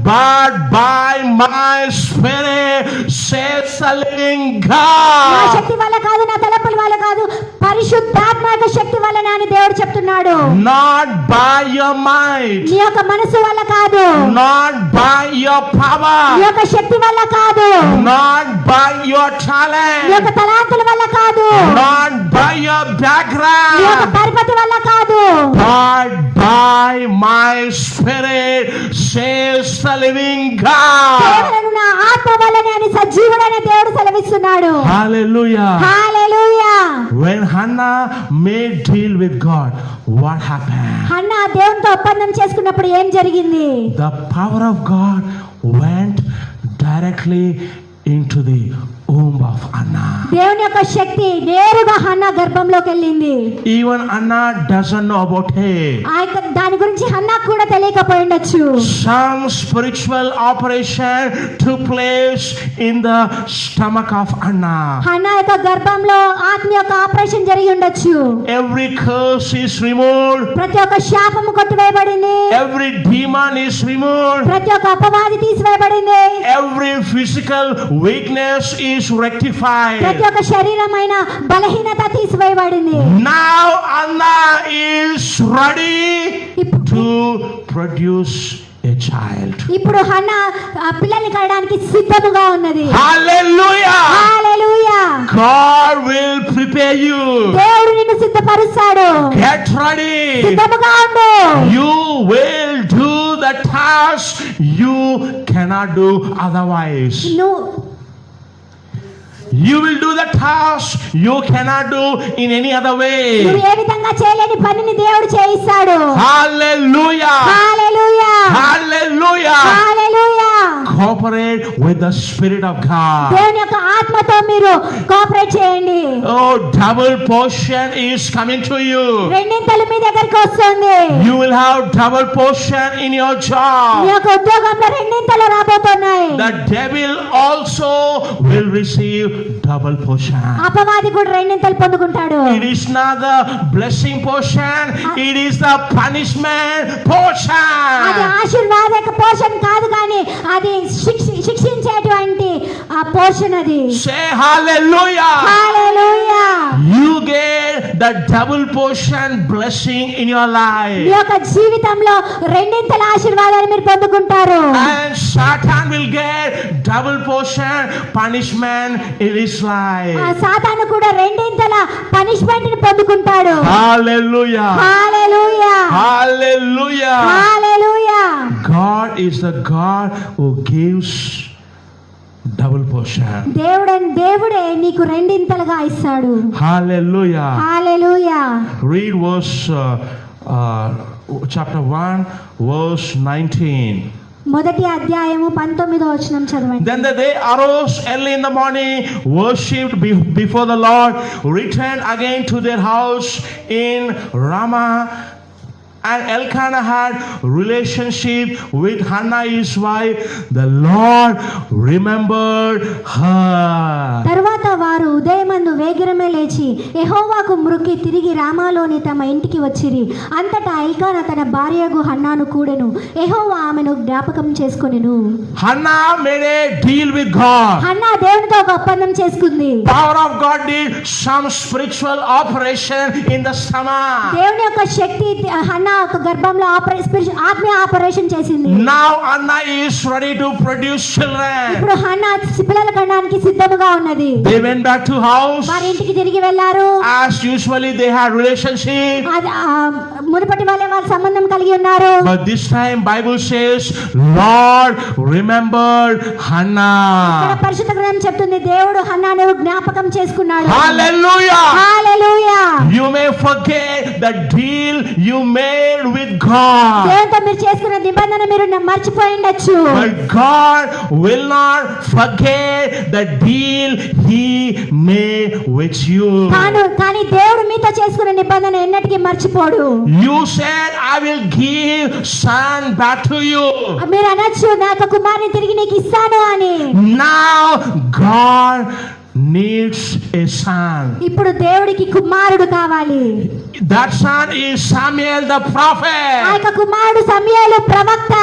but by my spirit, says the living నా God. శక్తి వల్ల కాదు, నా తలపుల వల్ల కాదు, పరిశుద్ధాత్మ యొక్క శక్తి వల్లనే అని దేవుడు చెప్తున్నాడు. Not by your might, నీ యొక్క మనసు వల్ల కాదు, not by your నీ power, యొక్క శక్తి వల్ల కాదు, not by your నీ talent, యొక్క తలాంతుల వల్ల కాదు, not by your నీ యొక్క background, పరిపతి వల్ల కాదు, but by my spirit, says the living God. కేవలం నా ఆత్మ వల్లనే అని సజీవుడైన దేవుడు సెలవిస్తున్నాడు. Hallelujah. Hallelujah. When Hannah made deal with God, what happened? Hannah దేవునితో ఒప్పందం చేసుకున్నప్పుడు ఏం జరిగింది? The power of God went directly into the womb of Anna. దేవుని యొక్క శక్తి నేరుగా హన్నా గర్భంలోకి వెళ్ళింది. Even Anna doesn't know about it. దాని గురించి హన్నా కూడా తెలియకపోయి ఉండొచ్చు. Some spiritual operation took place in the stomach of Anna. Hannah యొక్క గర్భంలో ఆత్మ యొక్క ఆపరేషన్ జరిగి ఉండొచ్చు. Every curse is removed. ప్రతి ఒక్క శాపము కొట్టివేయబడింది. Every demon is removed. ప్రతి ఒక్క అపవాది తీసివేయబడింది. Every physical weakness is rectified. ప్రతి ఒక్క శరీరమైన బలహీనత తీసివేయబడింది. Now Anna is ready to produce a child. ఇప్పుడు హన్నా పిల్లల్ని కనడానికి సిద్ధముగా ఉన్నది. Hallelujah. Hallelujah. God will prepare you. దేవుడు నిన్ను సిద్ధపరుస్తాడు. Get ready. సిద్ధముగా ఉండు. You will do the task you cannot do otherwise. You will do the task you cannot do in any other way. నువ్వు ఏ విధంగా చేయలేని పనిని దేవుడు చేయిస్తాడు. Hallelujah. Hallelujah. Hallelujah. Hallelujah. Cooperate with the Spirit of God. దేవుని యొక్క ఆత్మతో మీరు కోఆపరేట్ చేయండి. Oh, double portion is coming to you. రెండింతలు మీ దగ్గరికి వస్తుంది. You will have double portion in your me job. యొక్క ఉద్యోగంలో రెండింతలు రాబోతున్నాయి. The devil also will receive double portion. అపవాది కూడా రెండింతలు పొందుకుంటాడు. It is not the blessing portion, it is the punishment portion. అది ఆశీర్వాదక పోషన్ కాదు కానీ అది శిక్షించేటువంటి ఆ పోషన్ అది. Say hallelujah. Hallelujah. You get the double portion blessing in your me life. యొక్క జీవితంలో రెండింతల ఆశీర్వాదాలు మీరు పొందుకుంటారు. And Satan will get double portion punishment in his life. ఆ సాతాను కూడా రెండింతల పనిష్మెంట్ ని పొందుకుంటాడు. Hallelujah. Hallelujah. Hallelujah. Hallelujah. God is the God who gives double portion. దేవుడే నీకు రెండింతలుగా ఇస్తాడు. Hallelujah. హల్లెలూయా. Read verse chapter 1 verse 19. మొదటి అధ్యాయము 19వ వచనం చదవండి. Then they arose early in the morning, worshipped before the Lord, returned again to their house in Ramah. And Elkanah had relationship with Hannah his wife. The Lord remembered her. తరువాత వారు ఉదయమందు వేగిరమే లేచి యెహోవాకు మ్రొక్కి తిరిగి రామాలోని తమ ఇంటికి వచ్చిరి. అంతటా ఎల్కానా తన భార్యగు హన్నాను కూడెను. యెహోవా ఆమెను జ్ఞాపకం చేసుకొనెను. Hannah made a deal with God. Hannah దేవునితో ఒక ఒప్పందం చేసుకుంది. Power of God did some spiritual operation in the stomach. దేవుని యొక్క శక్తి హన్నా ఒక గర్భంలో ఆత్మీయ ఆపరేషన్ చేసింది. Now Hannah is ready to produce children. ఇప్పుడు హన్నా పిల్లల కనడానికి సిద్ధముగా ఉన్నది. They went back to house. వారి ఇంటికి తిరిగి వెళ్ళారు. As usually they had relationship. మునుపటి వాళ్ళే వారి సంబంధం కలిగి ఉన్నారు. But this time Bible says Lord remembered Hannah. ఇక్కడ పరిశుద్ధ గ్రంథం చెప్తుంది దేవుడు హన్నాను జ్ఞాపకం చేసుకున్నాడు. Hallelujah. Hallelujah. You may forget the deal you made with God. దేవునితో మీరు చేసుకున్న నిబంధన మీరు మర్చిపోయి ఉండొచ్చు. But God will not forget the deal he made with you. కానీ దేవుడు మీతో చేసుకున్న నిబంధన ఎన్నటికీ మర్చిపోడు. You said I will give son back to you. మీరు అనొచ్చు నాకు కుమారుని తిరిగి నీకు ఇస్తాను అని. Now God needs a son. ఇప్పుడు దేవుడికి కుమారుడు కావాలి. That son is Samuel the prophet. ఆ యొక్క కుమారుడు సమూయేలు ప్రవక్త.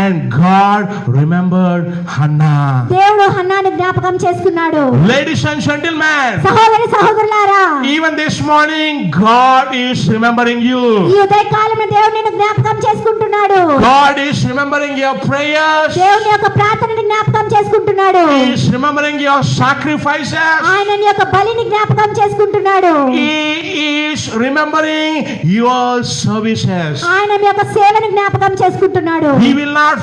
And God remembered Hannah. దేవుడు హన్నాను జ్ఞాపకం చేసుకున్నాడు. Ladies and gentlemen, సహోదరి సహోదరులారా, even this morning God is remembering you. ఈ ఉదయకాలంలో దేవుడు నిన్ను జ్ఞాపకం చేసుకుంటున్నాడు. God is remembering your prayers. దేవుని యొక్క ప్రార్థనని జ్ఞాపకం చేసుకుంటున్నాడు. He is remembering your sacrifices. ఆయన నీ యొక్క బలిని జ్ఞాపకం చేసుకుంటున్నాడు. He is remembering your services. ఆయన మీ యొక్క సేవని జ్ఞాపకం చేసుకుంటున్నాడు. He will not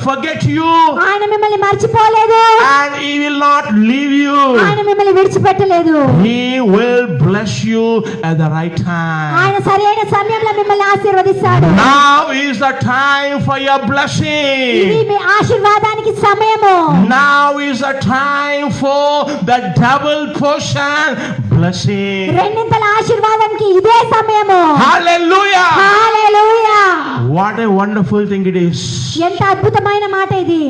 forget you. ఆయన మిమ్మల్ని మర్చిపోలేదు. And he will not leave you. ఆయన మిమ్మల్ని విడిచిపెట్టలేదు. He will bless you at the right time. ఆయన సరైన సమయంలో మిమ్మల్ని ఆశీర్వదిస్తాడు. Now is the time time for your ఇది blessing. మీ ఆశీర్వాదానికి సమయము. Now is the time for the double portion blessing. రెండింతల ఆశీర్వాదానికి ఇదే సమయము. Hallelujah. Hallelujah. What a wonderful thing it is. ఎంత అద్భుతమైన మాట ఇది.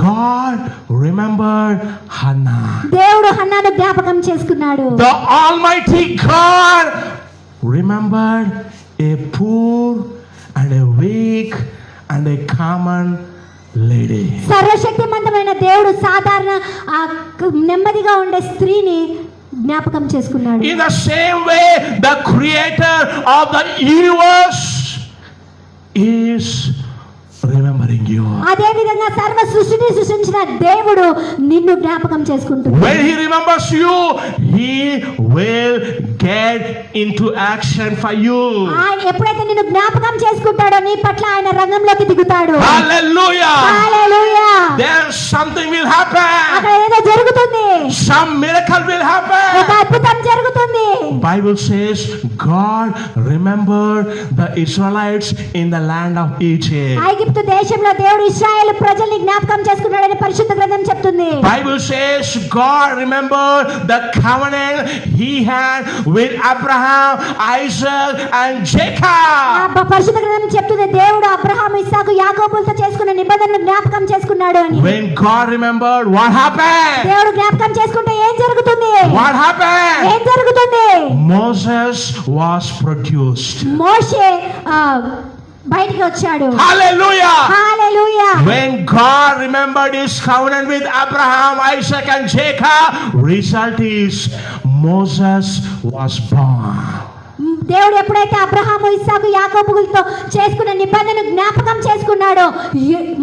God remembered Hannah. దేవుడు హన్నాను జ్ఞాపకం చేసుకున్నాడు. The Almighty God remembered a poor and a weak and a common lady. సర్వశక్తిమంతమైన దేవుడు సాధారణ ఆ నెమ్మదిగా ఉండే స్త్రీని జ్ఞాపకం చేసుకున్నాడు. In the same way, the creator of the universe is remembering you. అదే విధంగా సర్వ సృష్టిని సృష్టించిన దేవుడు నిన్ను జ్ఞాపకం చేసుకుంటున్నాడు. When he remembers you, he will get into action for you. ఆయన ఎప్పుడైతే నిన్ను జ్ఞాపకం చేసుకుంటాడో నీ పట్ల ఆయన రంగంలోకి దిగుతాడు. Hallelujah. Hallelujah. Then something will happen. అక్కడ ఏదో జరుగుతుంది. Some miracle will ఒక happen. అద్భుతం జరుగుతుంది. Bible says God remembered the Israelites in the land of Egypt. ఐగుప్తు దేశంలో దేవుడు ఇశ్రాయేలు ప్రజల్ని జ్ఞాపకం చేసుకున్నాడని పరిశుద్ధ గ్రంథం చెప్తుంది. Bible says God remembered the covenant he had with Abraham, Isaac and Jacob. పరిశుద్ధ గ్రంథం చెప్తుంది దేవుడు అబ్రహాము ఇస్సాకు యాకోబులతో చేసుకున్న నిబంధనను జ్ఞాపకం చేసుకున్నాడు అని. When God remembered, what happened? దేవుడు జ్ఞాపకం చేసుకుంటే ఏం జరుగుతుంది? What happened? ఏం జరుగుతుంది? Moses was produced. మోషే బయటికి వచ్చాడు. Hallelujah. Hallelujah. When God remembered his covenant with Abraham, Isaac and Jacob, result is Moses was born. దేవుడు ఎప్పుడైతే అబ్రహాము ఇస్సాకు యాకోబులతో చేసుకున్న నిబంధన జ్ఞాపకం చేసుకున్నాడో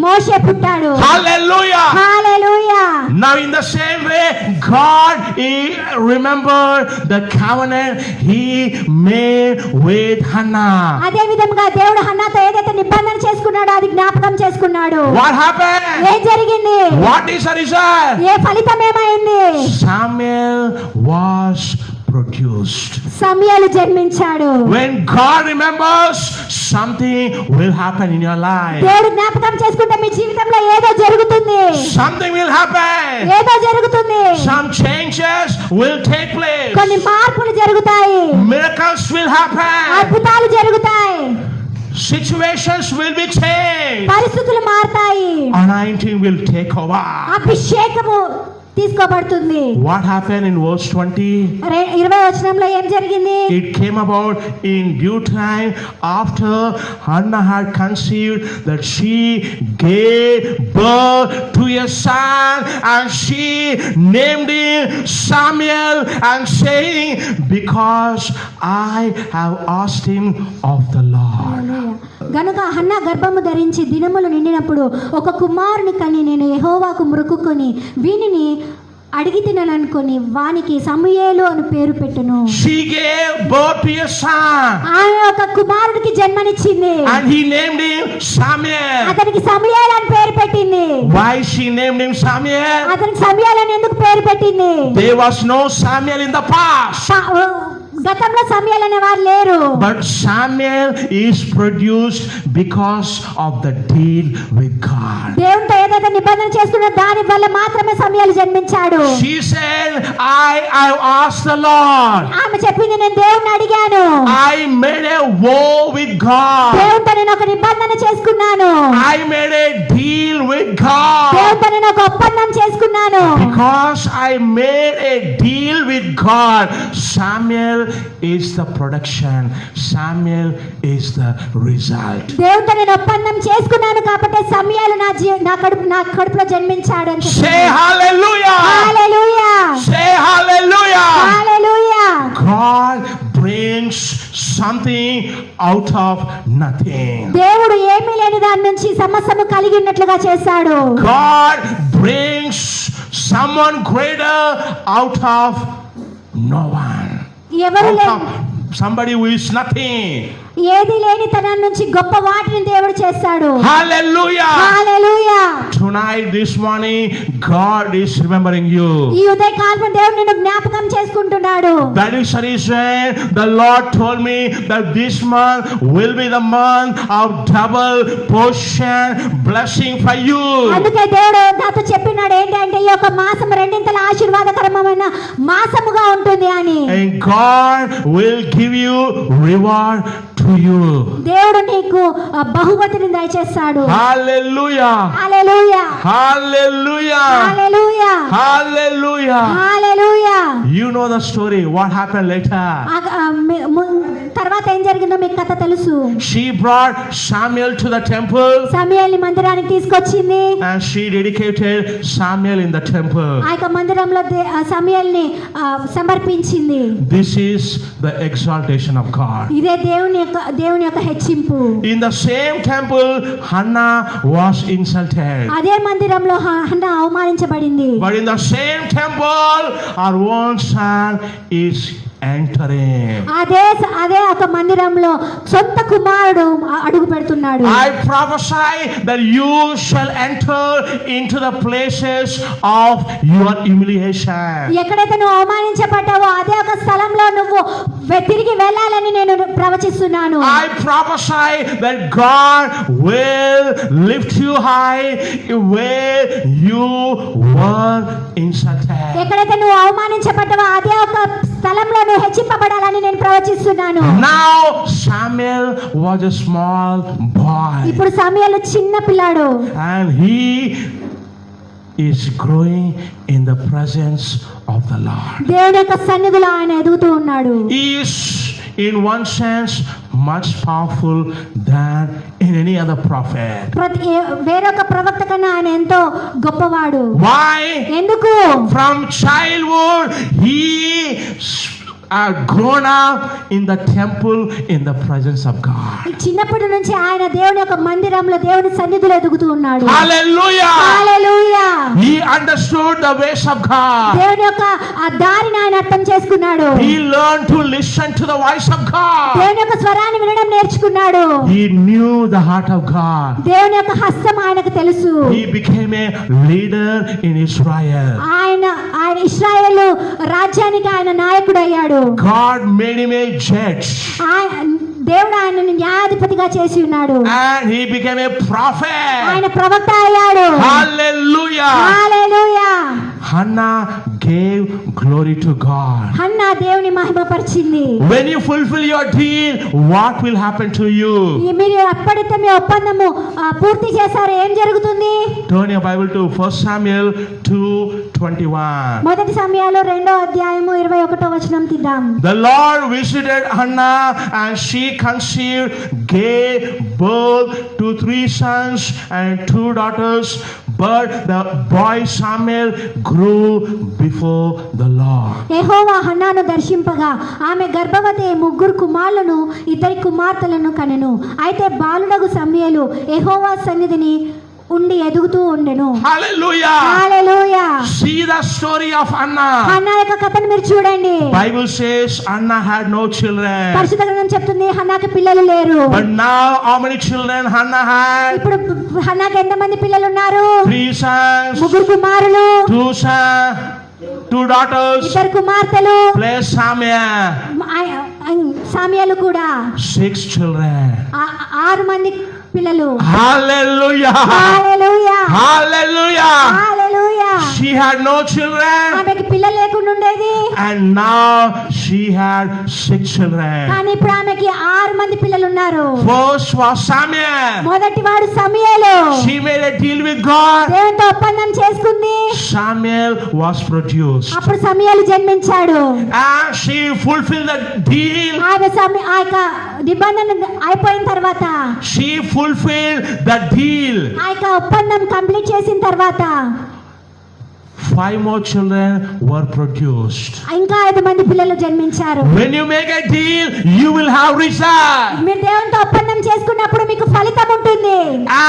మోషే పుట్టాడు. Hallelujah. Hallelujah. Now in the same way, God he remembered the covenant he made with Hannah. అదే విధంగా దేవుడు హన్నాతో ఏదైతే నిబంధన చేసుకున్నాడో అది జ్ఞాపకం చేసుకున్నాడు. What happened? ఏం జరిగింది? What is the result? ఏ ఫలితం ఏమైంది? Samuel was produced. సమూయేలు జన్మించాడు. When God remembers, something will happen in your life. దేవుడు జ్ఞాపకం చేసుకుంటే మీ జీవితంలో ఏదో జరుగుతుంది. Something will happen. ఏదో జరుగుతుంది. Some changes will take place. కొన్ని మార్పులు జరుగుతాయి. Miracles will happen. అద్భుతాలు జరుగుతాయి. Situations will be changed. పరిస్థితులు మారతాయి. Anointing will take over. అభిషేకము తీసుకోబడుతుంది. What happened in verse 20? 20వ వచనంలో ఏం జరిగింది? It came about in due time after Hannah had conceived that she gave birth to a son and she named him Samuel and saying, because I have asked him of the Lord. గనుక Hannah గర్భము ధరించి దినములు నిండినప్పుడు ఒక కుమారుని కని నేను యెహోవాకు మొక్కుకొని వీనిని అడిగి తిననుకొని వానికి సమూయేలు అని పేరు పెట్టును. She gave birth to a son. ఆమె ఒక కుమారుడికి జన్మనిచ్చింది. And he named him Samuel. అతనికి సమూయేలు అని పేరు పెట్టింది. Why she named him Samuel? అతనికి సమూయేలు అని ఎందుకు పేరు పెట్టింది? There was no Samuel in the past. గతంలో సమూయేలు అనే వారు లేరు. But Samuel is produced because of the deal with God. దేవునితో ఏదైతే నిబంధన చేసుకున్న దాని వల్ల మాత్రమే సమూయేలు జన్మించాడు. She said, I asked the Lord. ఆమె చెప్పింది నేను దేవుణ్ణి అడిగాను. I made a vow with God. దేవునితో నేను ఒక నిబంధన చేసుకున్నాను. I made a deal with God. దేవునితో నేను ఒక ఒప్పందం చేసుకున్నాను. Because I made a deal with God, Samuel is the production. Samuel is the result. దేవునితో నేను ఒప్పందం చేసుకున్నాను కాబట్టి సమూయేలు నా కడుపులో జన్మించాడు అని చెప్పాడు. Say hallelujah. Hallelujah. Say hallelujah. Hallelujah. God brings something out of nothing. దేవుడు ఏమీ లేని దాని నుంచి సమస్తము కలిగి ఉన్నట్లుగా చేశాడు. God brings someone greater out of no one. ఎవరు Out లేని of somebody who is nothing. ఏది లేని తన నుంచి గొప్ప వాటిని దేవుడు చేస్తాడు. Hallelujah. Hallelujah. Tonight, this morning, God is remembering you. ఈ ఉదయకాలం దేవుడు నిన్ను జ్ఞాపకం చేసుకుంటున్నాడు. That is the reason the Lord told me that this month will be the month of double portion blessing for you. అందుకే దేవుడు నాతో చెప్పినాడు ఏంటంటే ఈ యొక్క మాసం రెండింతల ఆశీర్వాదకరమైన మాసముగా ఉంటుంది అని. And God will give you reward to you. దేవుడు నీకు బహుమతిని దయచేస్తాడు. Hallelujah. Hallelujah. Hallelujah. Hallelujah. Hallelujah. Hallelujah. You know the story. What happened later? తర్వాత ఏం జరిగిందో మీకు కథ తెలుసు. She brought Samuel to the temple. సమూయేలుని మందిరానికి తీసుకొచ్చింది. And she dedicated Samuel in the temple. ఆ యొక్క మందిరంలో సమూయేలుని సమర్పించింది. This is the exaltation of God. ఇదే దేవుని యొక్క హెచ్చింపు. In the same temple, Hannah was insulted. అదే మందిరంలో Hannah అవమానించబడింది. But in the same temple, our own son is entering. అదే ఒక మందిరంలో సొంత కుమారుడు అడుగు పెడుతున్నాడు. I prophesy that you shall enter into the places of your humiliation. ఎక్కడైతే నువ్వు అవమానించబడ్డావో అదే ఒక స్థలంలో నువ్వు తిరిగి వెళ్ళాలని నేను ప్రవచిస్తున్నాను. I prophesy that God will lift you high where you were insulted. ఎక్కడైతే నువ్వు అవమానించబడ్డావో అదే ఒక స్థలంలో నువ్వు హెచ్చింపబడాలని నేను ప్రవచిస్తున్నాను. Now Samuel was a small boy. ఇప్పుడు సమూయేలు చిన్న పిల్లాడు. And he is growing in the presence of the Lord. దేవుని యొక్క సన్నిధిలో ఆయన ఎదుగుతూ ఉన్నాడు. He is in one sense much powerful than in any other prophet. వేరొక ప్రవక్త కన్నా ఆయన ఎంతో గొప్పవాడు. Why? ఎందుకు? From childhood he grown up in the temple in the presence of God. చిన్నప్పటి నుంచి ఆయన దేవుని యొక్క మందిరంలో దేవుని సన్నిధిలో ఎదుగుతూ ఉన్నాడు. Hallelujah. Hallelujah. He understood the ways of God. దేవుని యొక్క ఆ దారిని ఆయన అర్థం చేసుకున్నాడు. He learned to listen to the voice of God. దేవుని యొక్క స్వరాన్ని వినడం నేర్చుకున్నాడు. He knew the heart of God. దేవుని యొక్క హస్తం ఆయనకు తెలుసు. He became a leader in Israel. ఆయన ఇశ్రాయేలు రాజ్యానికి ఆయన నాయకుడు అయ్యాడు. God made him a judge. దేవుడు ఆయనని న్యాయాధిపతిగా చేసి ఉన్నాడు. And he became a prophet. ఆయన ప్రవక్త అయ్యాడు. Hallelujah. Hallelujah. Hannah gave glory to God. Hannah దేవుని మహిమపరిచింది. When you fulfill your deal, what will happen to you? మీరు ఎప్పుడైతే మీ ఒప్పందము పూర్తి చేశారో ఏం జరుగుతుంది? Turn your Bible to 1 Samuel 2:21. మొదటి సమయాలు 2వ అధ్యాయము 21వ వచనం తీద్దాం. The Lord visited Hannah and she conceived, gave birth to 3 sons and 2 daughters. But the boy Samuel grew before the Lord. యెహోవా హన్నాను దర్శింపగా ఆమె గర్భవతి 3 కుమారులను 2 కుమార్తెలను కనెను. అయితే బాలుడగు సమూయేలు యెహోవా సన్నిధిని ఉండి ఎదుగుతూ ఉండెను. Hallelujah. Hallelujah. See the story of Hannah. Hannah యొక్క కథను మీరు చూడండి. Bible says Hannah had no children. పరిశుద్ధ గ్రంథం చెప్తుంది హన్నాకి పిల్లలు లేరు. But now how many children Hannah had? ఇప్పుడు హన్నాకి ఎంతమంది పిల్లలు ఉన్నారు? 3 sons, 3 కుమారులు, 2 sons, 2 daughters, 2 కుమార్తెలు, plus Samuel. సమూయేలు కూడా 6 children. 6 మంది పిల్లలు. Hallelujah. Hallelujah. Hallelujah. Hallelujah. She had no children. ఆమెకి పిల్లలు లేకుండా ఉండేది. And now she had 6 children. కానీ ఇప్పుడు ఆమెకి 6 మంది పిల్లలు ఉన్నారు. First was Samuel. మొదటి వాడు సమూయేలు. She made a deal with God. దేవునితో ఒప్పందం చేసుకుంది. Samuel was produced. అప్పుడు సమూయేలు జన్మించాడు. And she fulfilled the deal. ఆమె ఆ యొక్క నిబంధన అయిపోయిన తర్వాత She fulfilled the deal. ఆ యొక్క ఒప్పందం కంప్లీట్ చేసిన తర్వాత 5 more children were produced. ఇంకా 5 మంది పిల్లలు జన్మించారు. When you make a deal, you will have result. మీరు దేవునితో ఒప్పందం చేసుకున్నప్పుడు మీకు ఫలితం ఉంటుంది.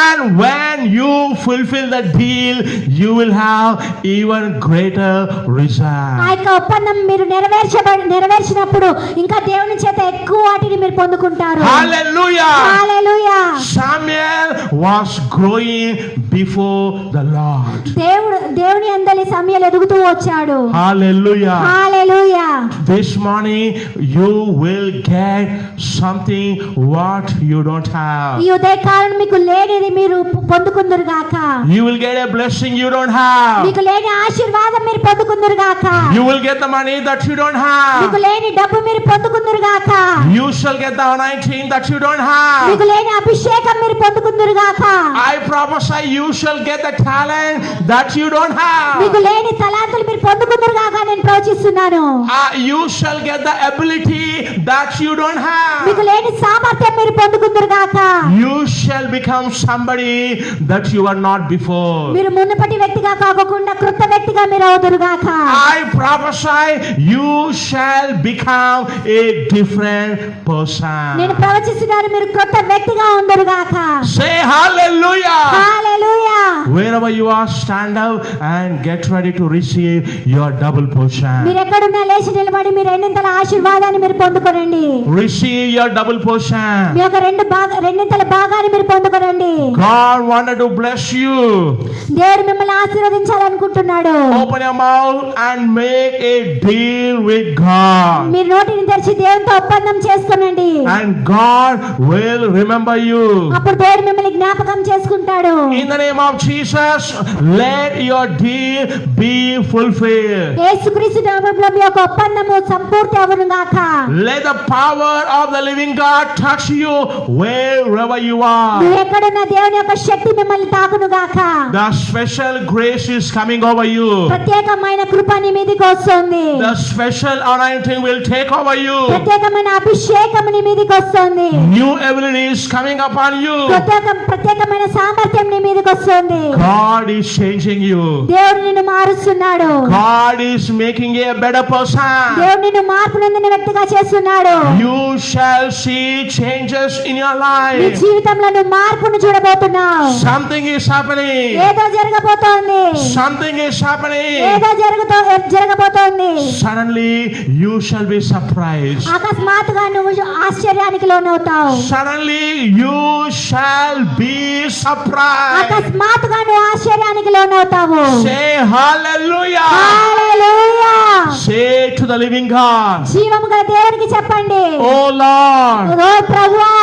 And when you fulfill the deal, you will have even greater result. ఆ యొక్క ఒప్పందం మీరు నెరవేర్చినప్పుడు ఇంకా దేవుని చేత ఎక్కువ వాటిని మీరు పొందుకుంటారు. Hallelujah. Hallelujah. Samuel was growing before the Lord. దేవుని యందలి సమయలు ఎదుగుతూ వచ్చాడు. Hallelujah. Hallelujah. This morning you will get something what you don't have. ఈ ఉదయకాలం మీకు లేనిది మీరు పొందుకుందురు గాక. You will get a blessing you don't have. మీకు లేని ఆశీర్వాదం మీరు పొందుకుందురు గాక. You will get the money that you don't మీకు have. లేని డబ్బు మీరు పొందుకుందురు గాక. You shall get the anointing that you don't have. మీకు లేని అభిషేకం మీరు పొందుకుందురు గాక. I prophesy you shall get the talent that you don't మీకు have. లేని తలాంతులు మీరు పొందుకుందురు గాక నేను ప్రవచిస్తున్నాను. You shall get the ability that you don't మీకు have. లేని సామర్థ్యం మీరు పొందుకుందురు గాక. You shall become somebody that you are not before. మీరు మునుపటి వ్యక్తిగా కాకుండా క్రొత్త వ్యక్తిగా మీరు అవుదురు గాక. I prophesy you shall become a different నేను person. ప్రవచిస్తున్నాను మీరు క్రొత్త వ్యక్తిగా ఉందరు గాక. Say hallelujah. Hallelujah. Wherever you are, stand up and get ready to receive your double portion. మీరు ఎక్కడున్నా లేచి నిలబడి మీ రెండింతల ఆశీర్వాదాన్ని మీరు పొందుకోనండి. Receive your double portion. మీ యొక్క రెండింతల భాగాన్ని మీరు పొందుకోనండి. God wanted to bless you. దేవుడు మిమ్మల్ని ఆశీర్వదించాలనుకుంటున్నాడు. Open your mouth and make a deal with God. మీరు నోటిని తెరిచి దేవునితో ఒప్పందం చేసుకోనండి. And God will remember you. అప్పుడు దేవుడు మిమ్మల్ని జ్ఞాపకం చేసుకుంటాడు. In the name of Jesus, let your deal be fulfilled. యేసుక్రీస్తు నామములో మీ యొక్క ఒప్పందము సంపూర్తి అగును గాక. Let the power of the living God touch you wherever you నువ్వు are. ఎక్కడున్న దేవుని యొక్క శక్తి మిమ్మల్ని తాకును గాక. The special grace is coming over you. ప్రత్యేకమైన కృప నీ మీదకి వస్తుంది. The special anointing will take over you. ప్రత్యేకమైన అభిషేకం నీ మీదకి వస్తుంది. New ability is coming upon you. ప్రత్యేకమైన సామర్థ్యం నీ మీదకి వస్తుంది. God is changing you. దేవుడు నిన్ను మారుస్తున్నాడు. God is making you a better person. దేవుడు నిన్ను మార్పు నొందిన వ్యక్తిగా చేస్తున్నాడు. You shall see changes in your నీ life. జీవితంలో నువ్వు మార్పును చూడబోతున్నావు. Something is happening. ఏదో జరగబోతోంది. Something is happening. ఏదో జరగబోతోంది. Suddenly you shall be surprised. అకస్మాత్తుగా నువ్వు ఆశ్చర్యానికి లోనవుతావు. Suddenly you shall be surprised. అకస్మాత్తుగా నువ్వు ఆశ్చర్యానికి లోనవుతావు. Say hallelujah. Hallelujah. Say to the living God, జీవము గల దేవునికి చెప్పండి. oh Lord, ఓ ప్రభువా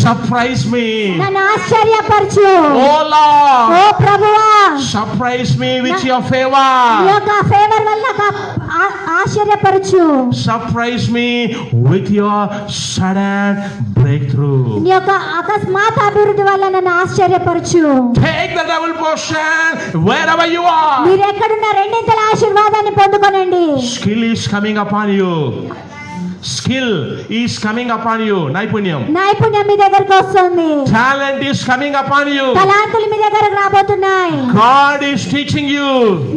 surprise me. నన్ను ఆశ్చర్యపరచు. Oh ఓ Lord, ప్రభువా surprise me with your నీ favor. యొక్క ఫేవర్ వల్ల ఆశ్చర్యపరచు. Surprise me with your sudden breakthrough. నీ యొక్క అకస్మాత్ అభివృద్ధి వల్ల నన్ను ఆశ్చర్యపరచు. Take the double portion wherever you are. మీరు ఎక్కడున్న రెండింతల ఆశీర్వాదాన్ని పొందుకోనండి. Skill is coming upon you. Skill is coming upon you. Naipunyam. నైపుణ్యం మీ దగ్గరకు వస్తుంది. Talent is coming upon you. తలాంతులు మీ దగ్గరకు రాబోతున్నాయి. God is teaching you.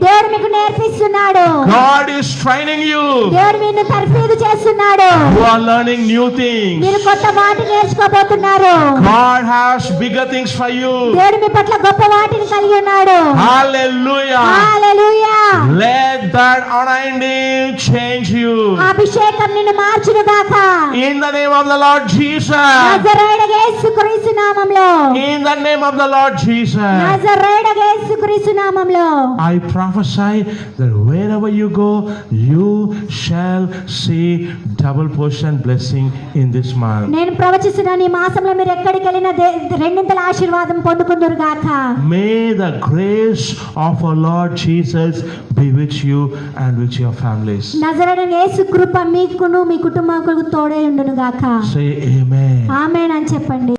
దేవుడు మీకు నేర్పిస్తున్నాడు. God is training you. దేవుడు నిన్ను తర్ఫీదు చేస్తున్నాడు. You are learning new things. మీరు కొత్త వాటిని నేర్చుకోబోతున్నారు. God has bigger things for you. దేవుడు మీ పట్ల గొప్ప వాటిని కలిగి ఉన్నాడు. Hallelujah. Hallelujah. Let that anointing change you. అభిషేకం నిన్ను మార్చును గాక. In the name of the Lord Jesus. నజరేయుడైన యేసుక్రీస్తు నామములో. In the name of the Lord Jesus. నజరేయుడైన యేసుక్రీస్తు నామములో. I prophesy that wherever you go, you shall see double portion blessing in this month. నేను ప్రవచిస్తున్నాను ఈ మాసంలో మీరు ఎక్కడికి వెళ్ళినా రెండింతల ఆశీర్వాదం పొందుకుందురు గాక. May the grace of our Lord Jesus be with you and with your families. నజరేయుడైన యేసు కృప మీకును మీ కుటుంబాలకు తోడై ఉండును గాక. Say amen. ఆమేన్ అని చెప్పండి.